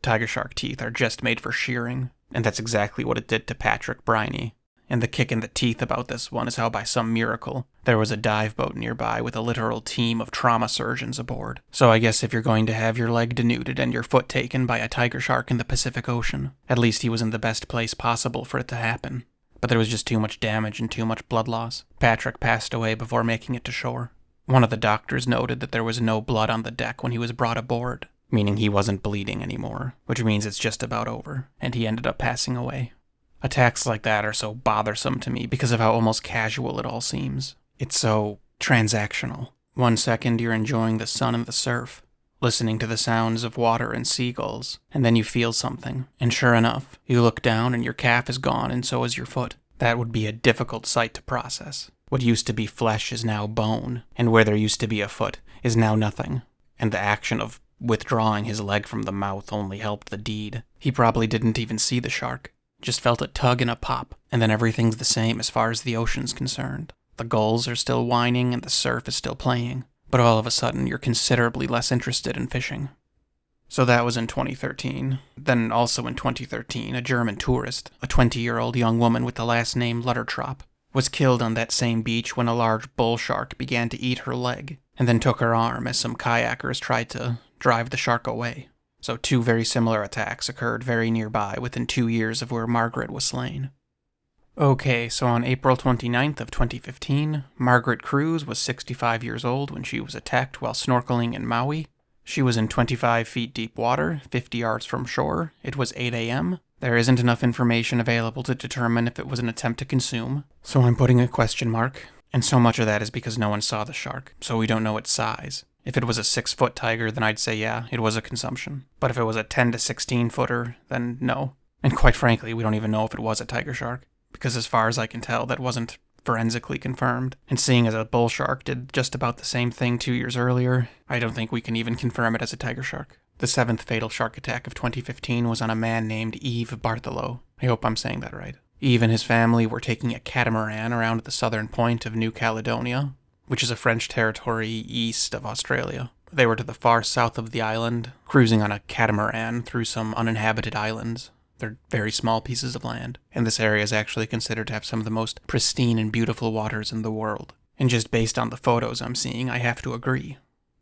Tiger shark teeth are just made for shearing, and that's exactly what it did to Patrick Briney. And the kick in the teeth about this one is how by some miracle, there was a dive boat nearby with a literal team of trauma surgeons aboard. So I guess if you're going to have your leg denuded and your foot taken by a tiger shark in the Pacific Ocean, at least he was in the best place possible for it to happen. But there was just too much damage and too much blood loss. Patrick passed away before making it to shore. One of the doctors noted that there was no blood on the deck when he was brought aboard, meaning he wasn't bleeding anymore, which means it's just about over, and he ended up passing away. Attacks like that are so bothersome to me because of how almost casual it all seems. It's so transactional. 1 second you're enjoying the sun and the surf, listening to the sounds of water and seagulls, and then you feel something, and sure enough, you look down and your calf is gone and so is your foot. That would be a difficult sight to process. What used to be flesh is now bone, and where there used to be a foot is now nothing. And the action of withdrawing his leg from the mouth only helped the deed. He probably didn't even see the shark. Just felt a tug and a pop, and then everything's the same as far as the ocean's concerned. The gulls are still whining and the surf is still playing, but all of a sudden you're considerably less interested in fishing. So that was in 2013. Then also in 2013, a German tourist, a 20-year-old young woman with the last name Luttertrop, was killed on that same beach when a large bull shark began to eat her leg, and then took her arm as some kayakers tried to drive the shark away. So 2 very similar attacks occurred very nearby within 2 years of where Margaret was slain. Okay, so on April 29th of 2015, Margaret Cruz was 65 years old when she was attacked while snorkeling in Maui. She was in 25 feet deep water, 50 yards from shore. It was 8 a.m. There isn't enough information available to determine if it was an attempt to consume, so I'm putting a question mark. And so much of that is because no one saw the shark, so we don't know its size. If it was a 6-foot tiger, then I'd say yeah, it was a consumption. But if it was a 10 to 16-footer, then no. And quite frankly, we don't even know if it was a tiger shark, because as far as I can tell, that wasn't forensically confirmed. And seeing as a bull shark did just about the same thing 2 years earlier, I don't think we can even confirm it as a tiger shark. The 7th fatal shark attack of 2015 was on a man named Yves Bartholow. I hope I'm saying that right. Yves and his family were taking a catamaran around the southern point of New Caledonia, which is a French territory east of Australia. They were to the far south of the island, cruising on a catamaran through some uninhabited islands. They're very small pieces of land, and this area is actually considered to have some of the most pristine and beautiful waters in the world. And just based on the photos I'm seeing, I have to agree.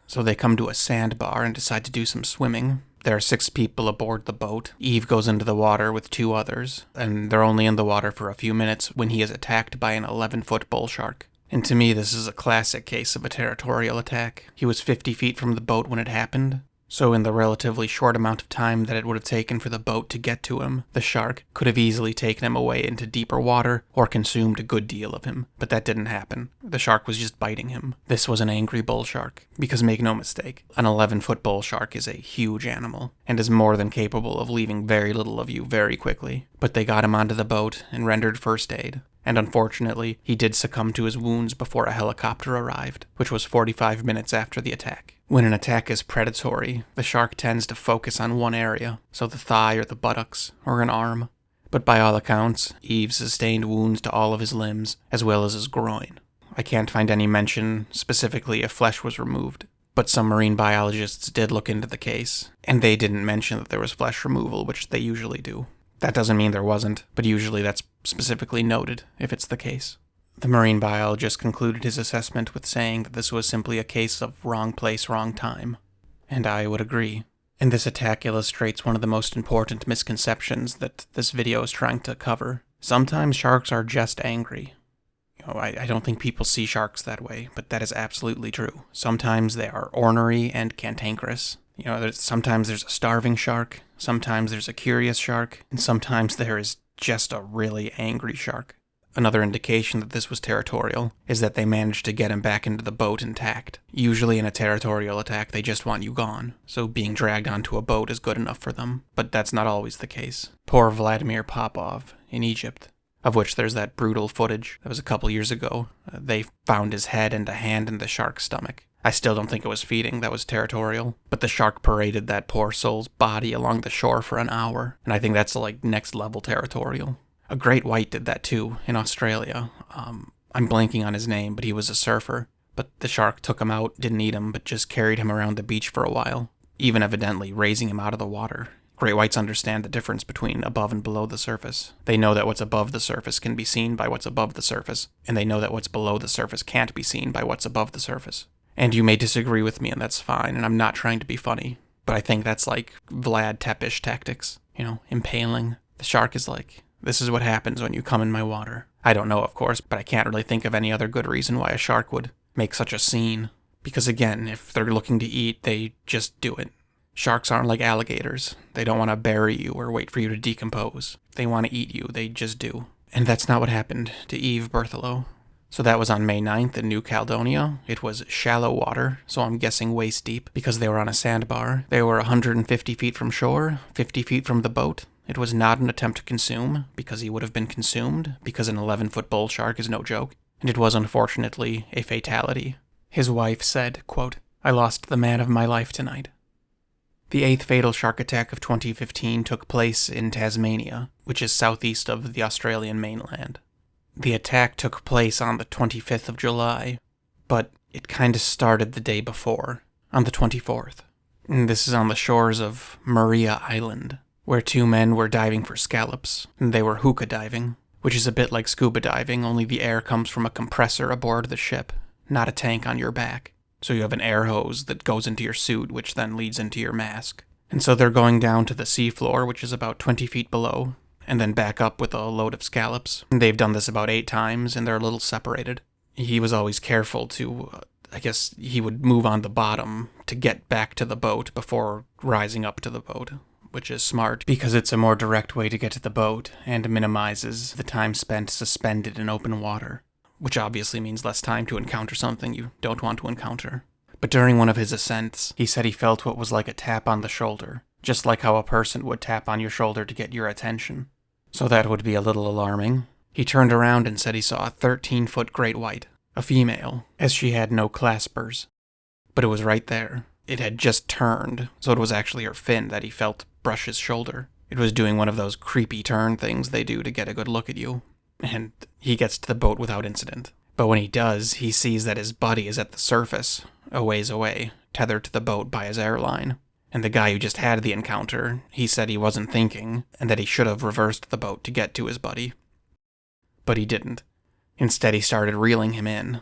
So they come to a sandbar and decide to do some swimming. There are 6 people aboard the boat. Eve goes into the water with 2 others, and they're only in the water for a few minutes when he is attacked by an 11-foot bull shark. And to me, this is a classic case of a territorial attack. He was 50 feet from the boat when it happened, so in the relatively short amount of time that it would have taken for the boat to get to him, the shark could have easily taken him away into deeper water or consumed a good deal of him. But that didn't happen. The shark was just biting him. This was an angry bull shark. Because make no mistake, an 11-foot bull shark is a huge animal and is more than capable of leaving very little of you very quickly. But they got him onto the boat and rendered first aid. And unfortunately, he did succumb to his wounds before a helicopter arrived, which was 45 minutes after the attack. When an attack is predatory, the shark tends to focus on one area, so the thigh or the buttocks or an arm. But by all accounts, Eve sustained wounds to all of his limbs, as well as his groin. I can't find any mention specifically if flesh was removed, but some marine biologists did look into the case, and they didn't mention that there was flesh removal, which they usually do. That doesn't mean there wasn't, but usually that's specifically noted if it's the case. The marine biologist concluded his assessment with saying that this was simply a case of wrong place, wrong time. And I would agree. And this attack illustrates one of the most important misconceptions that this video is trying to cover. Sometimes sharks are just angry. I don't think people see sharks that way, but that is absolutely true. Sometimes they are ornery and cantankerous. Sometimes there's a starving shark, sometimes there's a curious shark, and sometimes there is just a really angry shark. Another indication that this was territorial is that they managed to get him back into the boat intact. Usually in a territorial attack, they just want you gone, so being dragged onto a boat is good enough for them. But that's not always the case. Poor Vladimir Popov in Egypt, of which there's that brutal footage that was a couple years ago. They found his head and a hand in the shark's stomach. I still don't think it was feeding, that was territorial. But the shark paraded that poor soul's body along the shore for an hour, and I think that's like next level territorial. A great white did that too, in Australia. I'm blanking on his name, but he was a surfer. But the shark took him out, didn't eat him, but just carried him around the beach for a while, even evidently raising him out of the water. Great whites understand the difference between above and below the surface. They know that what's above the surface can be seen by what's above the surface, and they know that what's below the surface can't be seen by what's above the surface. And you may disagree with me, and that's fine, and I'm not trying to be funny, but I think that's like Vlad Tepes tactics, impaling. The shark is like, this is what happens when you come in my water. I don't know, of course, but I can't really think of any other good reason why a shark would make such a scene. Because again, if they're looking to eat, they just do it. Sharks aren't like alligators. They don't want to bury you or wait for you to decompose. They want to eat you, they just do. And that's not what happened to Eve Berthelot. So that was on May 9th in New Caledonia. It was shallow water, so I'm guessing waist deep, because they were on a sandbar. They were 150 feet from shore, 50 feet from the boat. It was not an attempt to consume, because he would have been consumed, because an 11-foot bull shark is no joke. And it was unfortunately a fatality. His wife said, quote, "I lost the man of my life tonight." The 8th fatal shark attack of 2015 took place in Tasmania, which is southeast of the Australian mainland. The attack took place on the 25th of July, but it kinda started the day before, on the 24th. And this is on the shores of Maria Island, where 2 men were diving for scallops, and they were hookah diving, which is a bit like scuba diving, only the air comes from a compressor aboard the ship, not a tank on your back. So you have an air hose that goes into your suit, which then leads into your mask. And so they're going down to the seafloor, which is about 20 feet below, and then back up with a load of scallops. And they've done this about 8 times, and they're a little separated. He was always careful to, he would move on the bottom to get back to the boat before rising up to the boat, which is smart, because it's a more direct way to get to the boat, and minimizes the time spent suspended in open water, which obviously means less time to encounter something you don't want to encounter. But during one of his ascents, he said he felt what was like a tap on the shoulder, just like how a person would tap on your shoulder to get your attention. So that would be a little alarming. He turned around and said he saw a 13-foot great white, a female, as she had no claspers. But it was right there. It had just turned, so it was actually her fin that he felt brush his shoulder. It was doing one of those creepy turn things they do to get a good look at you. And he gets to the boat without incident. But when he does, he sees that his buddy is at the surface, a ways away, tethered to the boat by his airline. And the guy who just had the encounter, he said he wasn't thinking, and that he should have reversed the boat to get to his buddy. But he didn't. Instead, he started reeling him in,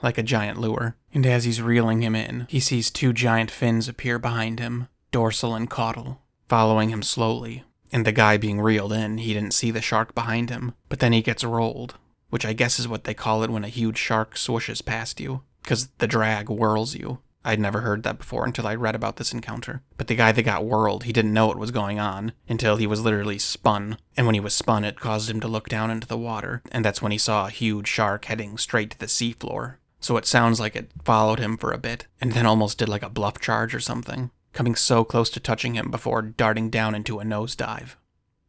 like a giant lure. And as he's reeling him in, he sees 2 giant fins appear behind him, dorsal and caudal, following him slowly. And the guy being reeled in, he didn't see the shark behind him, but then he gets rolled, which I guess is what they call it when a huge shark swooshes past you, because the drag whirls you. I'd never heard that before until I read about this encounter. But the guy that got whirled, he didn't know what was going on until he was literally spun. And when he was spun, it caused him to look down into the water. And that's when he saw a huge shark heading straight to the seafloor. So it sounds like it followed him for a bit, and then almost did like a bluff charge or something, coming so close to touching him before darting down into a nosedive.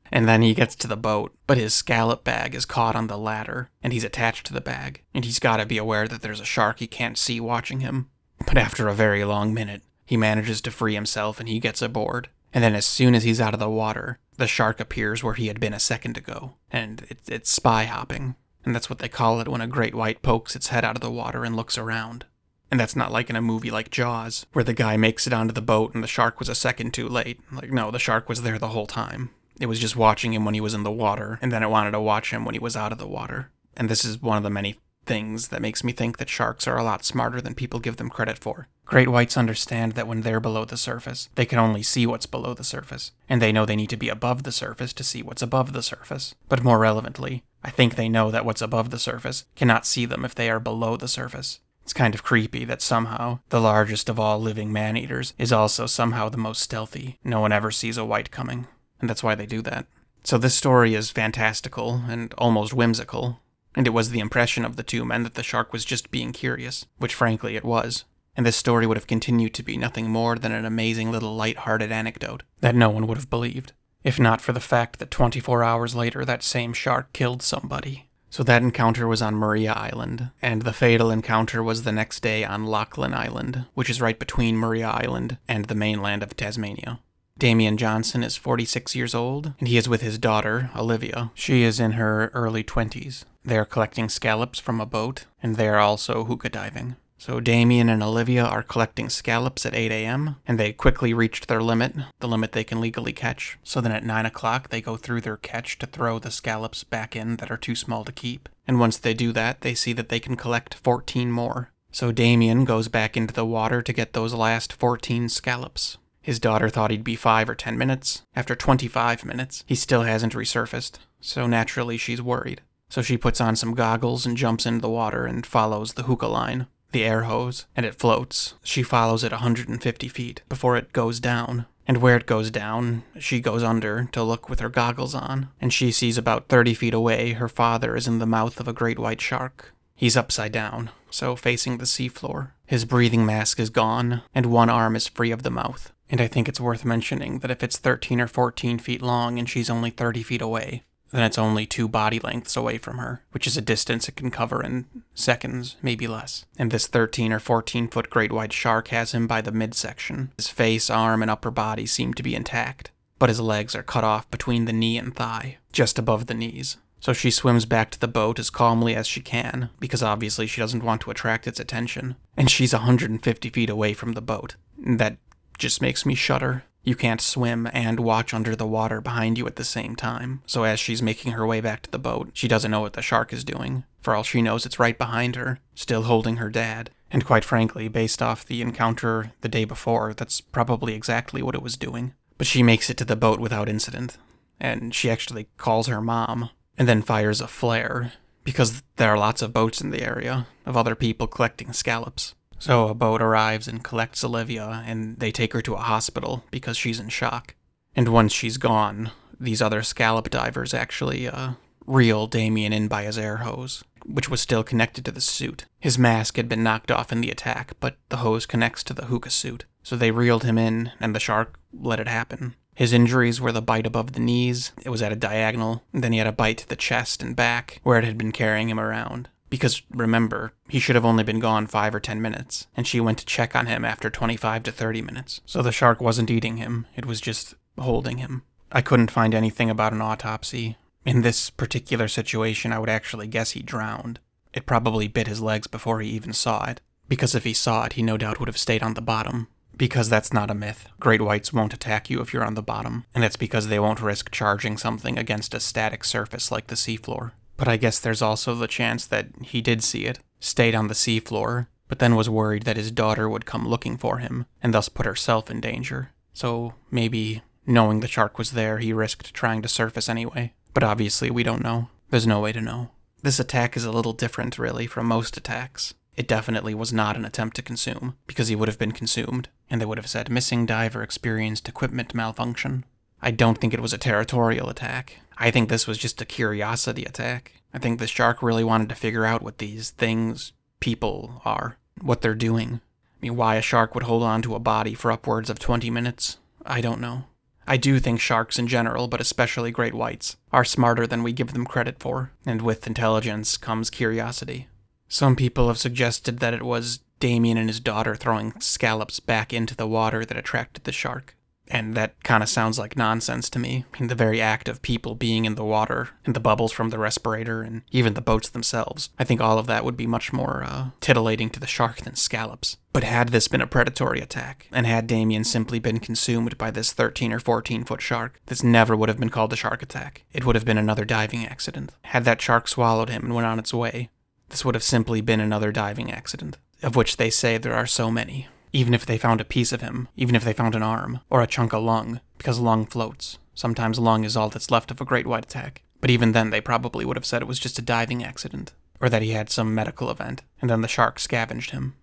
And then he gets to the boat, but his scallop bag is caught on the ladder, and he's attached to the bag. And he's got to be aware that there's a shark he can't see watching him. But after a very long minute, he manages to free himself and he gets aboard. And then as soon as he's out of the water, the shark appears where he had been a second ago. And it's spy hopping. And that's what they call it when a great white pokes its head out of the water and looks around. And that's not like in a movie like Jaws, where the guy makes it onto the boat and the shark was a second too late. Like, no, the shark was there the whole time. It was just watching him when he was in the water, and then it wanted to watch him when he was out of the water. And this is one of the many things that makes me think that sharks are a lot smarter than people give them credit for. Great whites understand that when they're below the surface, they can only see what's below the surface, and they know they need to be above the surface to see what's above the surface. But more relevantly, I think they know that what's above the surface cannot see them if they are below the surface. It's kind of creepy that somehow the largest of all living man-eaters is also somehow the most stealthy. No one ever sees a white coming, and that's why they do that. So this story is fantastical and almost whimsical. And it was the impression of the 2 men that the shark was just being curious, which frankly it was. And this story would have continued to be nothing more than an amazing little light-hearted anecdote that no one would have believed, if not for the fact that 24 hours later that same shark killed somebody. So that encounter was on Maria Island, and the fatal encounter was the next day on Lachlan Island, which is right between Maria Island and the mainland of Tasmania. Damian Johnson is 46 years old, and he is with his daughter, Olivia. She is in her early 20s. They are collecting scallops from a boat, and they are also hookah diving. So Damian and Olivia are collecting scallops at 8 a.m., and they quickly reached their limit, the limit they can legally catch. So then at 9 o'clock, they go through their catch to throw the scallops back in that are too small to keep. And once they do that, they see that they can collect 14 more. So Damian goes back into the water to get those last 14 scallops. His daughter thought he'd be 5 or 10 minutes. After 25 minutes, he still hasn't resurfaced, so naturally she's worried. So she puts on some goggles and jumps into the water and follows the hookah line, the air hose, and it floats. She follows it 150 feet before it goes down. And where it goes down, she goes under to look with her goggles on, and she sees about 30 feet away her father is in the mouth of a great white shark. He's upside down, so facing the seafloor. His breathing mask is gone, and one arm is free of the mouth. And I think it's worth mentioning that if it's 13 or 14 feet long and she's only 30 feet away, then it's only 2 body lengths away from her, which is a distance it can cover in seconds, maybe less. And this 13 or 14 foot great white shark has him by the midsection. His face, arm, and upper body seem to be intact, but his legs are cut off between the knee and thigh, just above the knees. So she swims back to the boat as calmly as she can, because obviously she doesn't want to attract its attention. And she's 150 feet away from the boat. That just makes me shudder. You can't swim and watch under the water behind you at the same time. So as she's making her way back to the boat, she doesn't know what the shark is doing. For all she knows, it's right behind her, still holding her dad. And quite frankly, based off the encounter the day before, that's probably exactly what it was doing. But she makes it to the boat without incident. And she actually calls her mom, and then fires a flare, because there are lots of boats in the area, of other people collecting scallops. So a boat arrives and collects Olivia, and they take her to a hospital because she's in shock. And once she's gone, these other scallop divers actually reel Damian in by his air hose, which was still connected to the suit. His mask had been knocked off in the attack, but the hose connects to the hookah suit. So they reeled him in, and the shark let it happen. His injuries were the bite above the knees, it was at a diagonal, and then he had a bite to the chest and back, where it had been carrying him around. Because, remember, he should have only been gone 5 or 10 minutes, and she went to check on him after 25 to 30 minutes. So the shark wasn't eating him, it was just holding him. I couldn't find anything about an autopsy. In this particular situation, I would actually guess he drowned. It probably bit his legs before he even saw it, because if he saw it, he no doubt would have stayed on the bottom. Because that's not a myth. Great whites won't attack you if you're on the bottom, and it's because they won't risk charging something against a static surface like the seafloor. But I guess there's also the chance that he did see it, stayed on the seafloor, but then was worried that his daughter would come looking for him, and thus put herself in danger. So maybe, knowing the shark was there, he risked trying to surface anyway. But obviously we don't know. There's no way to know. This attack is a little different, really, from most attacks. It definitely was not an attempt to consume, because he would have been consumed, and they would have said missing diver experienced equipment malfunction. I don't think it was a territorial attack. I think this was just a curiosity attack. I think the shark really wanted to figure out what these things, people, are, what they're doing. I mean, why a shark would hold on to a body for upwards of 20 minutes, I don't know. I do think sharks in general, but especially great whites, are smarter than we give them credit for, and with intelligence comes curiosity. Some people have suggested that it was Damien and his daughter throwing scallops back into the water that attracted the shark. And that kind of sounds like nonsense to me. I mean, the very act of people being in the water, and the bubbles from the respirator, and even the boats themselves, I think all of that would be much more titillating to the shark than scallops. But had this been a predatory attack, and had Damien simply been consumed by this 13 or 14-foot shark, this never would have been called a shark attack. It would have been another diving accident. Had that shark swallowed him and went on its way, this would have simply been another diving accident, of which they say there are so many. Even if they found a piece of him, even if they found an arm, or a chunk of lung, because lung floats. Sometimes lung is all that's left of a great white attack. But even then they probably would have said it was just a diving accident, or that he had some medical event, and then the shark scavenged him.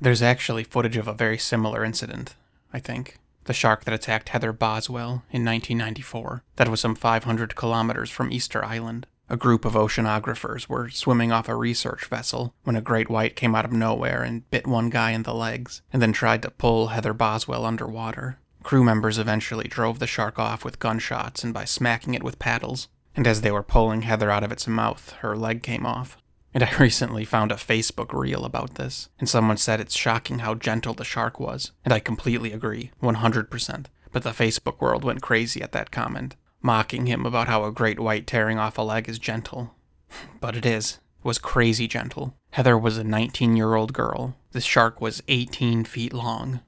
There's actually footage of a very similar incident, I think. The shark that attacked Heather Boswell in 1994. That was some 500 kilometers from Easter Island. A group of oceanographers were swimming off a research vessel when a great white came out of nowhere and bit one guy in the legs, and then tried to pull Heather Boswell underwater. Crew members eventually drove the shark off with gunshots and by smacking it with paddles, and as they were pulling Heather out of its mouth, her leg came off. And I recently found a Facebook reel about this, and someone said it's shocking how gentle the shark was, and I completely agree, 100%. But the Facebook world went crazy at that comment, mocking him about how a great white tearing off a leg is gentle. But it is. It was crazy gentle. Heather was a 19-year-old girl. This shark was 18 feet long.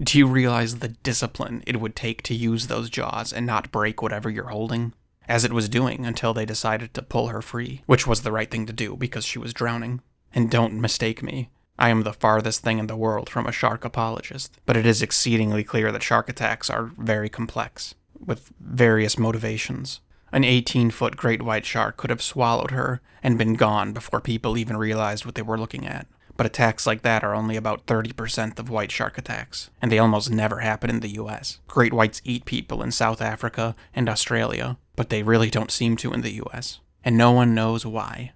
Do you realize the discipline it would take to use those jaws and not break whatever you're holding? As it was doing until they decided to pull her free, which was the right thing to do because she was drowning. And don't mistake me. I am the farthest thing in the world from a shark apologist, but it is exceedingly clear that shark attacks are very complex, with various motivations. An 18-foot great white shark could have swallowed her and been gone before people even realized what they were looking at. But attacks like that are only about 30% of white shark attacks, and they almost never happen in the US. Great whites eat people in South Africa and Australia, but they really don't seem to in the US, and no one knows why.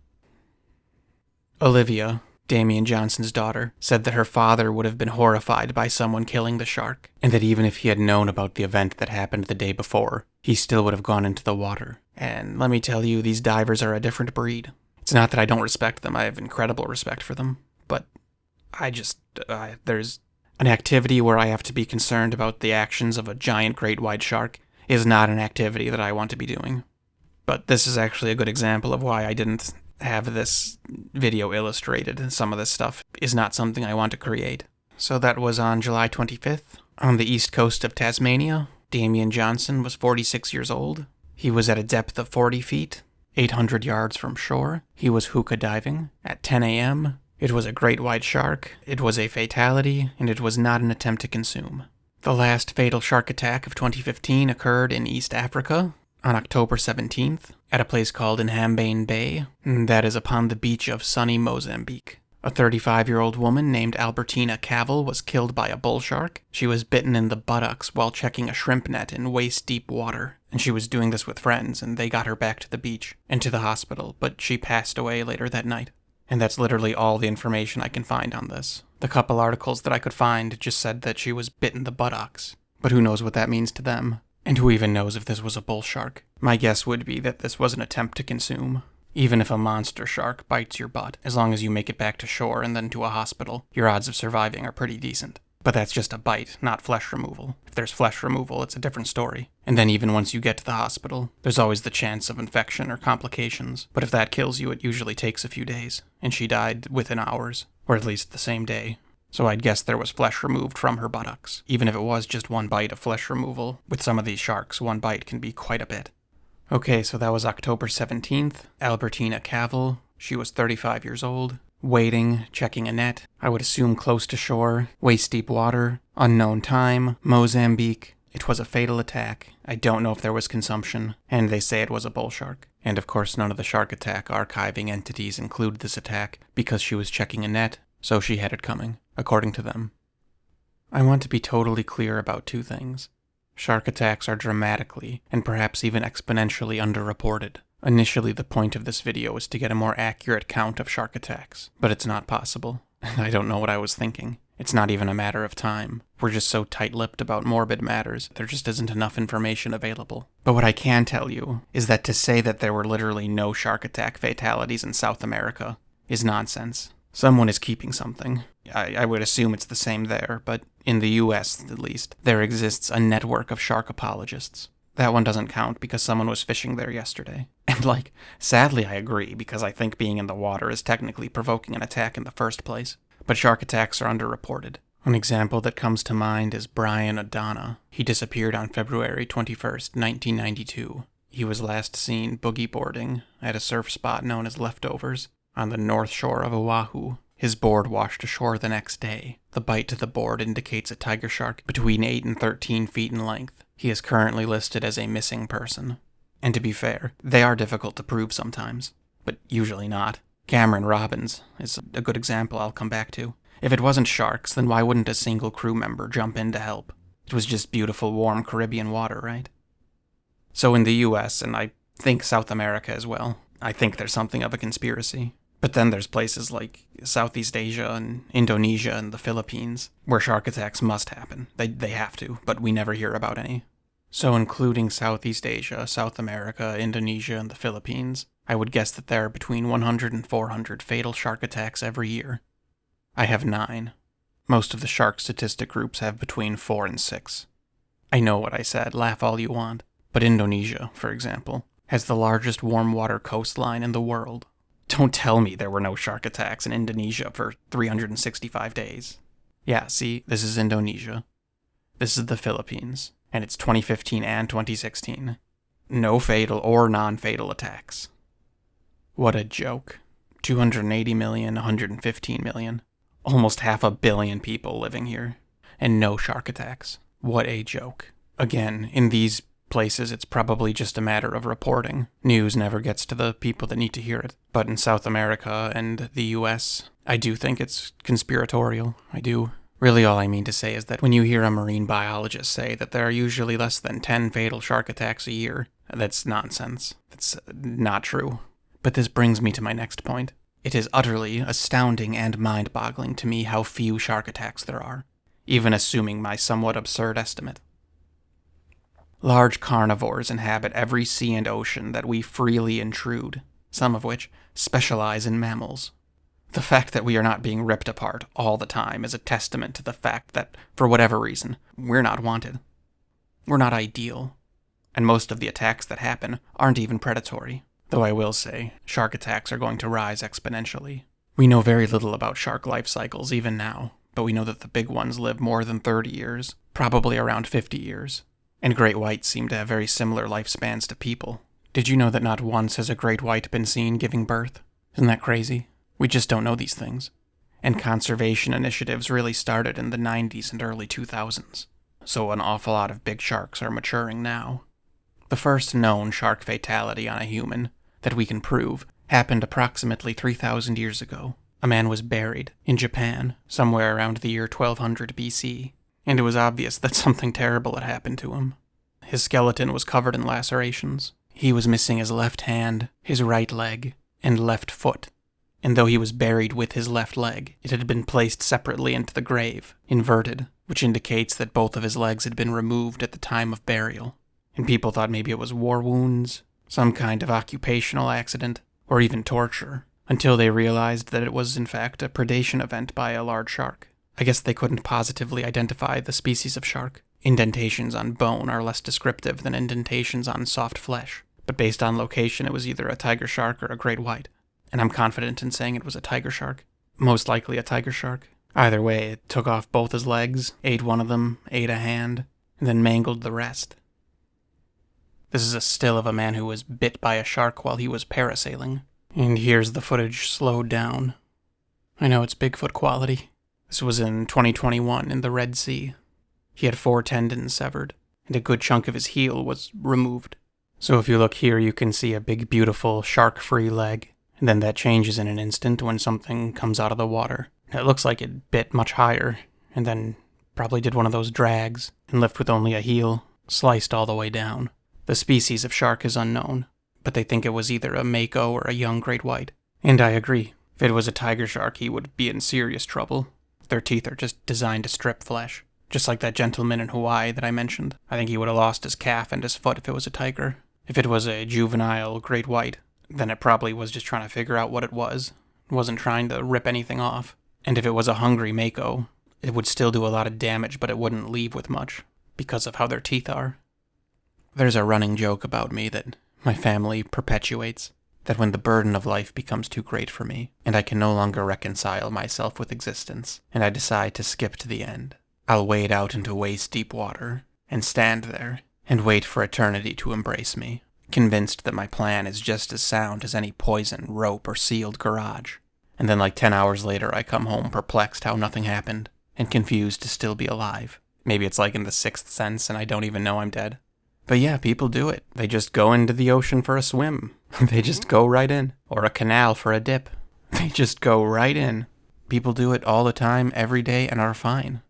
Olivia, Damian Johnson's daughter, said that her father would have been horrified by someone killing the shark, and that even if he had known about the event that happened the day before, he still would have gone into the water. And let me tell you, these divers are a different breed. It's not that I don't respect them, I have incredible respect for them, but there's an activity where I have to be concerned about the actions of a giant great white shark is not an activity that I want to be doing. But this is actually a good example of why I didn't have this video illustrated. Some of this stuff is not something I want to create. So that was on July 25th. On the east coast of Tasmania, Damian Johnson was 46 years old. He was at a depth of 40 feet, 800 yards from shore. He was hookah diving at 10 a.m. It was a great white shark, it was a fatality, and it was not an attempt to consume. The last fatal shark attack of 2015 occurred in East Africa on October 17th at a place called Inhambane Bay, that is upon the beach of sunny Mozambique. A 35-year-old woman named Albertina Cavell was killed by a bull shark. She was bitten in the buttocks while checking a shrimp net in waist-deep water, and she was doing this with friends, and they got her back to the beach and to the hospital, but she passed away later that night. And that's literally all the information I can find on this. The couple articles that I could find just said that she was bitten the buttocks, but who knows what that means to them? And who even knows if this was a bull shark? My guess would be that this was an attempt to consume. Even if a monster shark bites your butt, as long as you make it back to shore and then to a hospital, your odds of surviving are pretty decent. But that's just a bite, not flesh removal. If there's flesh removal, it's a different story. And then even once you get to the hospital, there's always the chance of infection or complications. But if that kills you, it usually takes a few days. And she died within hours, or at least the same day. So I'd guess there was flesh removed from her buttocks. Even if it was just one bite of flesh removal, with some of these sharks, one bite can be quite a bit. Okay, so that was October 17th. Albertina Cavill, she was 35 years old. Waiting, checking a net, I would assume close to shore, waist-deep water, unknown time, Mozambique. It was a fatal attack. I don't know if there was consumption, and they say it was a bull shark. And of course none of the shark attack archiving entities include this attack because she was checking a net, so she had it coming, according to them. I want to be totally clear about two things. Shark attacks are dramatically, and perhaps even exponentially underreported. Initially, the point of this video was to get a more accurate count of shark attacks, but it's not possible. I don't know what I was thinking. It's not even a matter of time. We're just so tight-lipped about morbid matters, there just isn't enough information available. But what I can tell you is that to say that there were literally no shark attack fatalities in South America is nonsense. Someone is keeping something. I would assume it's the same there, but in the US, at least, there exists a network of shark apologists. That one doesn't count because someone was fishing there yesterday. And sadly I agree, because I think being in the water is technically provoking an attack in the first place. But shark attacks are underreported. An example that comes to mind is Brian O'Donnell. He disappeared on February 21st, 1992. He was last seen boogie boarding at a surf spot known as Leftovers on the north shore of Oahu. His board washed ashore the next day. The bite to the board indicates a tiger shark between 8 and 13 feet in length. He is currently listed as a missing person. And to be fair, they are difficult to prove sometimes, but usually not. Cameron Robbins is a good example I'll come back to. If it wasn't sharks, then why wouldn't a single crew member jump in to help? It was just beautiful, warm Caribbean water, right? So in the US, and I think South America as well, I think there's something of a conspiracy. But then there's places like Southeast Asia and Indonesia and the Philippines, where shark attacks must happen. They have to, but we never hear about any. So including Southeast Asia, South America, Indonesia, and the Philippines, I would guess that there are between 100 and 400 fatal shark attacks every year. I have 9. Most of the shark statistic groups have between 4 and 6. I know what I said, laugh all you want, but Indonesia, for example, has the largest warm water coastline in the world. Don't tell me there were no shark attacks in Indonesia for 365 days. Yeah, see, this is Indonesia. This is the Philippines, and it's 2015 and 2016. No fatal or non-fatal attacks. What a joke. 280 million, 115 million. Almost 500 million people living here. And no shark attacks. What a joke. Again, in these places it's probably just a matter of reporting. News never gets to the people that need to hear it. But in South America and the US, I do think it's conspiratorial. I do. Really all I mean to say is that when you hear a marine biologist say that there are usually less than 10 fatal shark attacks a year, that's nonsense. That's not true. But this brings me to my next point. It is utterly astounding and mind-boggling to me how few shark attacks there are, even assuming my somewhat absurd estimate. Large carnivores inhabit every sea and ocean that we freely intrude, some of which specialize in mammals. The fact that we are not being ripped apart all the time is a testament to the fact that, for whatever reason, we're not wanted. We're not ideal. And most of the attacks that happen aren't even predatory. Though I will say, shark attacks are going to rise exponentially. We know very little about shark life cycles even now, but we know that the big ones live more than 30 years, probably around 50 years. And great whites seem to have very similar lifespans to people. Did you know that not once has a great white been seen giving birth? Isn't that crazy? We just don't know these things. And conservation initiatives really started in the 90s and early 2000s. So an awful lot of big sharks are maturing now. The first known shark fatality on a human, that we can prove, happened approximately 3,000 years ago. A man was buried in Japan, somewhere around the year 1200 BC, and it was obvious that something terrible had happened to him. His skeleton was covered in lacerations. He was missing his left hand, his right leg, and left foot. And though he was buried with his left leg, it had been placed separately into the grave, inverted, which indicates that both of his legs had been removed at the time of burial. And people thought maybe it was war wounds, some kind of occupational accident, or even torture, until they realized that it was in fact a predation event by a large shark. I guess they couldn't positively identify the species of shark. Indentations on bone are less descriptive than indentations on soft flesh, but based on location it was either a tiger shark or a great white. And I'm confident in saying it was a tiger shark. Most likely a tiger shark. Either way, it took off both his legs, ate one of them, ate a hand, and then mangled the rest. This is a still of a man who was bit by a shark while he was parasailing. And here's the footage slowed down. I know it's Bigfoot quality. This was in 2021 in the Red Sea. He had 4 tendons severed, and a good chunk of his heel was removed. So if you look here, you can see a big, beautiful, shark-free leg, and then that changes in an instant when something comes out of the water. It looks like it bit much higher, and then probably did one of those drags, and left with only a heel, sliced all the way down. The species of shark is unknown, but they think it was either a mako or a young great white. And I agree. If it was a tiger shark, he would be in serious trouble. Their teeth are just designed to strip flesh. Just like that gentleman in Hawaii that I mentioned. I think he would have lost his calf and his foot if it was a tiger. If it was a juvenile great white, then it probably was just trying to figure out what it was. It wasn't trying to rip anything off. And if it was a hungry mako, it would still do a lot of damage, but it wouldn't leave with much, because of how their teeth are. There's a running joke about me that my family perpetuates, that when the burden of life becomes too great for me, and I can no longer reconcile myself with existence, and I decide to skip to the end, I'll wade out into waist-deep water, and stand there, and wait for eternity to embrace me, convinced that my plan is just as sound as any poison, rope, or sealed garage. And then like 10 hours later, I come home perplexed how nothing happened, and confused to still be alive. Maybe it's like in The Sixth Sense, and I don't even know I'm dead. But yeah, people do it. They just go into the ocean for a swim. They just go right in. Or a canal for a dip. They just go right in. People do it all the time, every day, and are fine.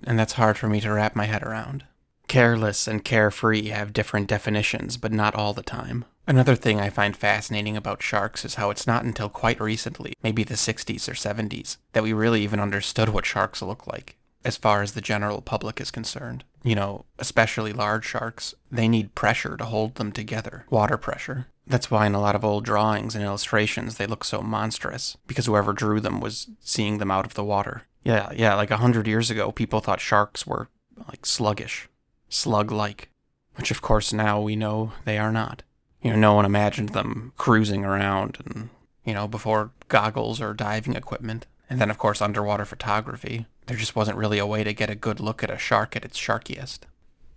And that's hard for me to wrap my head around. Careless and carefree have different definitions, but not all the time. Another thing I find fascinating about sharks is how it's not until quite recently, maybe the 60s or 70s, that we really even understood what sharks look like, as far as the general public is concerned. You know, especially large sharks, they need pressure to hold them together, water pressure. That's why in a lot of old drawings and illustrations they look so monstrous, because whoever drew them was seeing them out of the water. Yeah, like 100 years ago, people thought sharks were, like, sluggish, slug-like, which of course now we know they are not. You know, no one imagined them cruising around and, before goggles or diving equipment. And then, of course, underwater photography. There just wasn't really a way to get a good look at a shark at its sharkiest.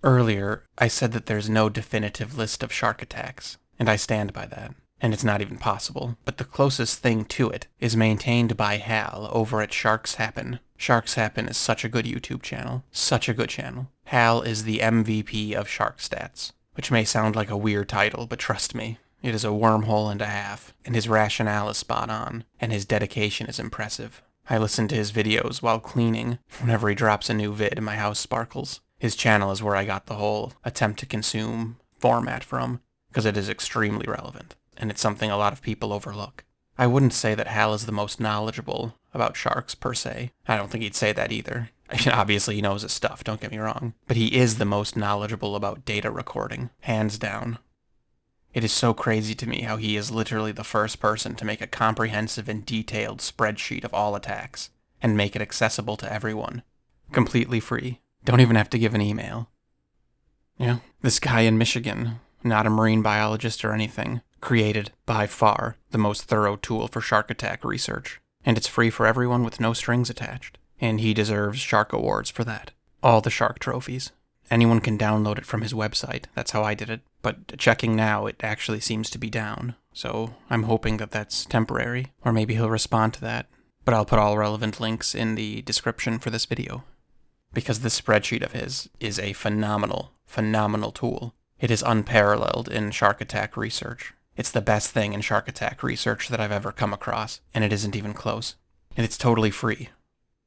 Earlier, I said that there's no definitive list of shark attacks, and I stand by that. And it's not even possible, but the closest thing to it is maintained by Hal over at Sharks Happen. Sharks Happen is such a good YouTube channel. Such a good channel. Hal is the MVP of shark stats, which may sound like a weird title, but trust me, it is a wormhole and a half, and his rationale is spot on, and his dedication is impressive. I listen to his videos while cleaning. Whenever he drops a new vid, my house sparkles. His channel is where I got the whole attempt to consume format from, because it is extremely relevant, and it's something a lot of people overlook. I wouldn't say that Hal is the most knowledgeable about sharks, per se. I don't think he'd say that either. I mean, obviously he knows his stuff, don't get me wrong. But he is the most knowledgeable about data recording, hands down. It is so crazy to me how he is literally the first person to make a comprehensive and detailed spreadsheet of all attacks, and make it accessible to everyone. Completely free. Don't even have to give an email. This guy in Michigan, not a marine biologist or anything, created, by far, the most thorough tool for shark attack research. And it's free for everyone with no strings attached. And he deserves shark awards for that. All the shark trophies. Anyone can download it from his website. That's how I did it. But checking now, it actually seems to be down. So I'm hoping that that's temporary. Or maybe he'll respond to that. But I'll put all relevant links in the description for this video. Because this spreadsheet of his is a phenomenal, phenomenal tool. It is unparalleled in shark attack research. It's the best thing in shark attack research that I've ever come across, and it isn't even close. And it's totally free.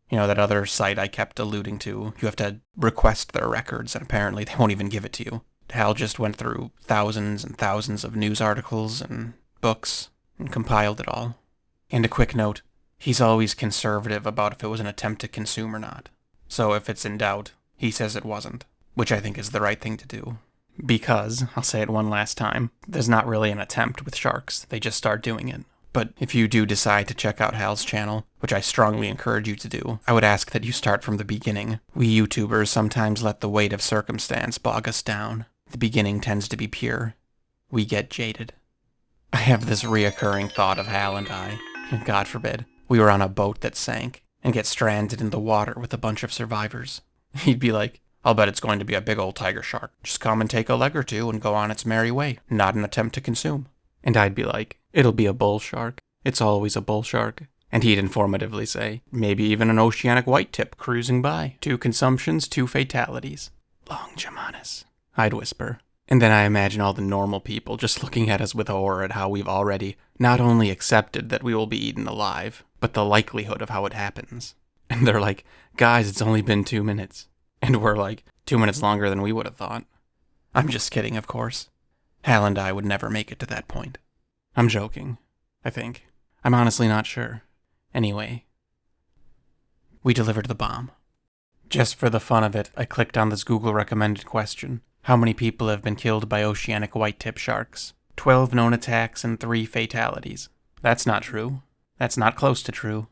That other site I kept alluding to, you have to request their records, and apparently they won't even give it to you. Hal just went through thousands and thousands of news articles and books, and compiled it all. And a quick note, he's always conservative about if it was an attempt to consume or not. So if it's in doubt, he says it wasn't, which I think is the right thing to do. Because, I'll say it one last time, there's not really an attempt with sharks, they just start doing it. But if you do decide to check out Hal's channel, which I strongly encourage you to do, I would ask that you start from the beginning. We YouTubers sometimes let the weight of circumstance bog us down. The beginning tends to be pure. We get jaded. I have this reoccurring thought of Hal and I, and God forbid, we were on a boat that sank, and get stranded in the water with a bunch of survivors. He'd be like, I'll bet it's going to be a big old tiger shark. Just come and take a leg or two and go on its merry way. Not an attempt to consume. And I'd be like, it'll be a bull shark. It's always a bull shark. And he'd informatively say, maybe even an oceanic white tip cruising by. 2 consumptions, 2 fatalities. Long Jamanis, I'd whisper. And then I imagine all the normal people just looking at us with horror at how we've already not only accepted that we will be eaten alive, but the likelihood of how it happens. And they're like, guys, it's only been 2 minutes. And we're like, 2 minutes longer than we would have thought. I'm just kidding, of course. Hal and I would never make it to that point. I'm joking, I think. I'm honestly not sure. Anyway, we delivered the bomb. Just for the fun of it, I clicked on this Google recommended question. How many people have been killed by oceanic white-tip sharks? 12 known attacks and 3 fatalities. That's not true. That's not close to true.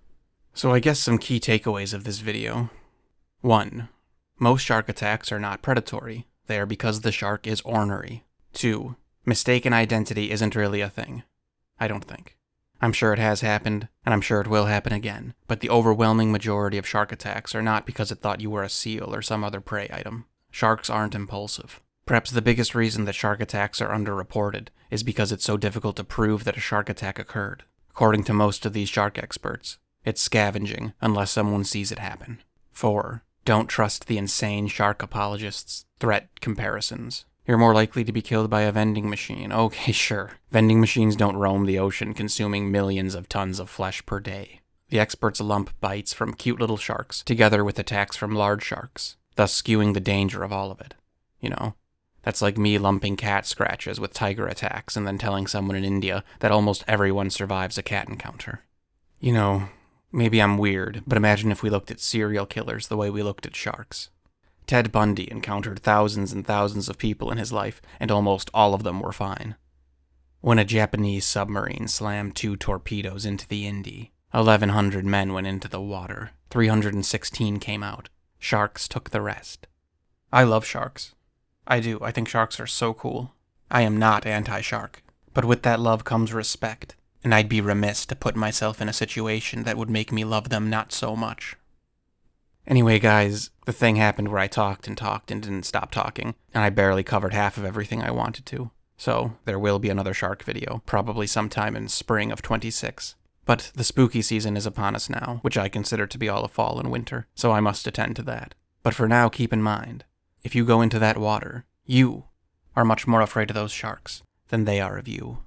So I guess some key takeaways of this video. 1. Most shark attacks are not predatory. They are because the shark is ornery. 2. Mistaken identity isn't really a thing. I don't think. I'm sure it has happened, and I'm sure it will happen again, but the overwhelming majority of shark attacks are not because it thought you were a seal or some other prey item. Sharks aren't impulsive. Perhaps the biggest reason that shark attacks are underreported is because it's so difficult to prove that a shark attack occurred. According to most of these shark experts, it's scavenging unless someone sees it happen. 4. Don't trust the insane shark apologists' threat comparisons. You're more likely to be killed by a vending machine. Okay, sure. Vending machines don't roam the ocean consuming millions of tons of flesh per day. The experts lump bites from cute little sharks together with attacks from large sharks, thus skewing the danger of all of it. You know, that's like me lumping cat scratches with tiger attacks and then telling someone in India that almost everyone survives a cat encounter. You know, maybe I'm weird, but imagine if we looked at serial killers the way we looked at sharks. Ted Bundy encountered thousands and thousands of people in his life, and almost all of them were fine. When a Japanese submarine slammed 2 torpedoes into the Indie, 1,100 men went into the water, 316 came out. Sharks took the rest. I love sharks. I do. I think sharks are so cool. I am not anti-shark, but with that love comes respect, and I'd be remiss to put myself in a situation that would make me love them not so much. Anyway, guys, the thing happened where I talked and didn't stop talking, and I barely covered half of everything I wanted to. So, there will be another shark video, probably sometime in spring of 26. But the spooky season is upon us now, which I consider to be all of fall and winter, so I must attend to that. But for now, keep in mind, if you go into that water, you are much more afraid of those sharks than they are of you.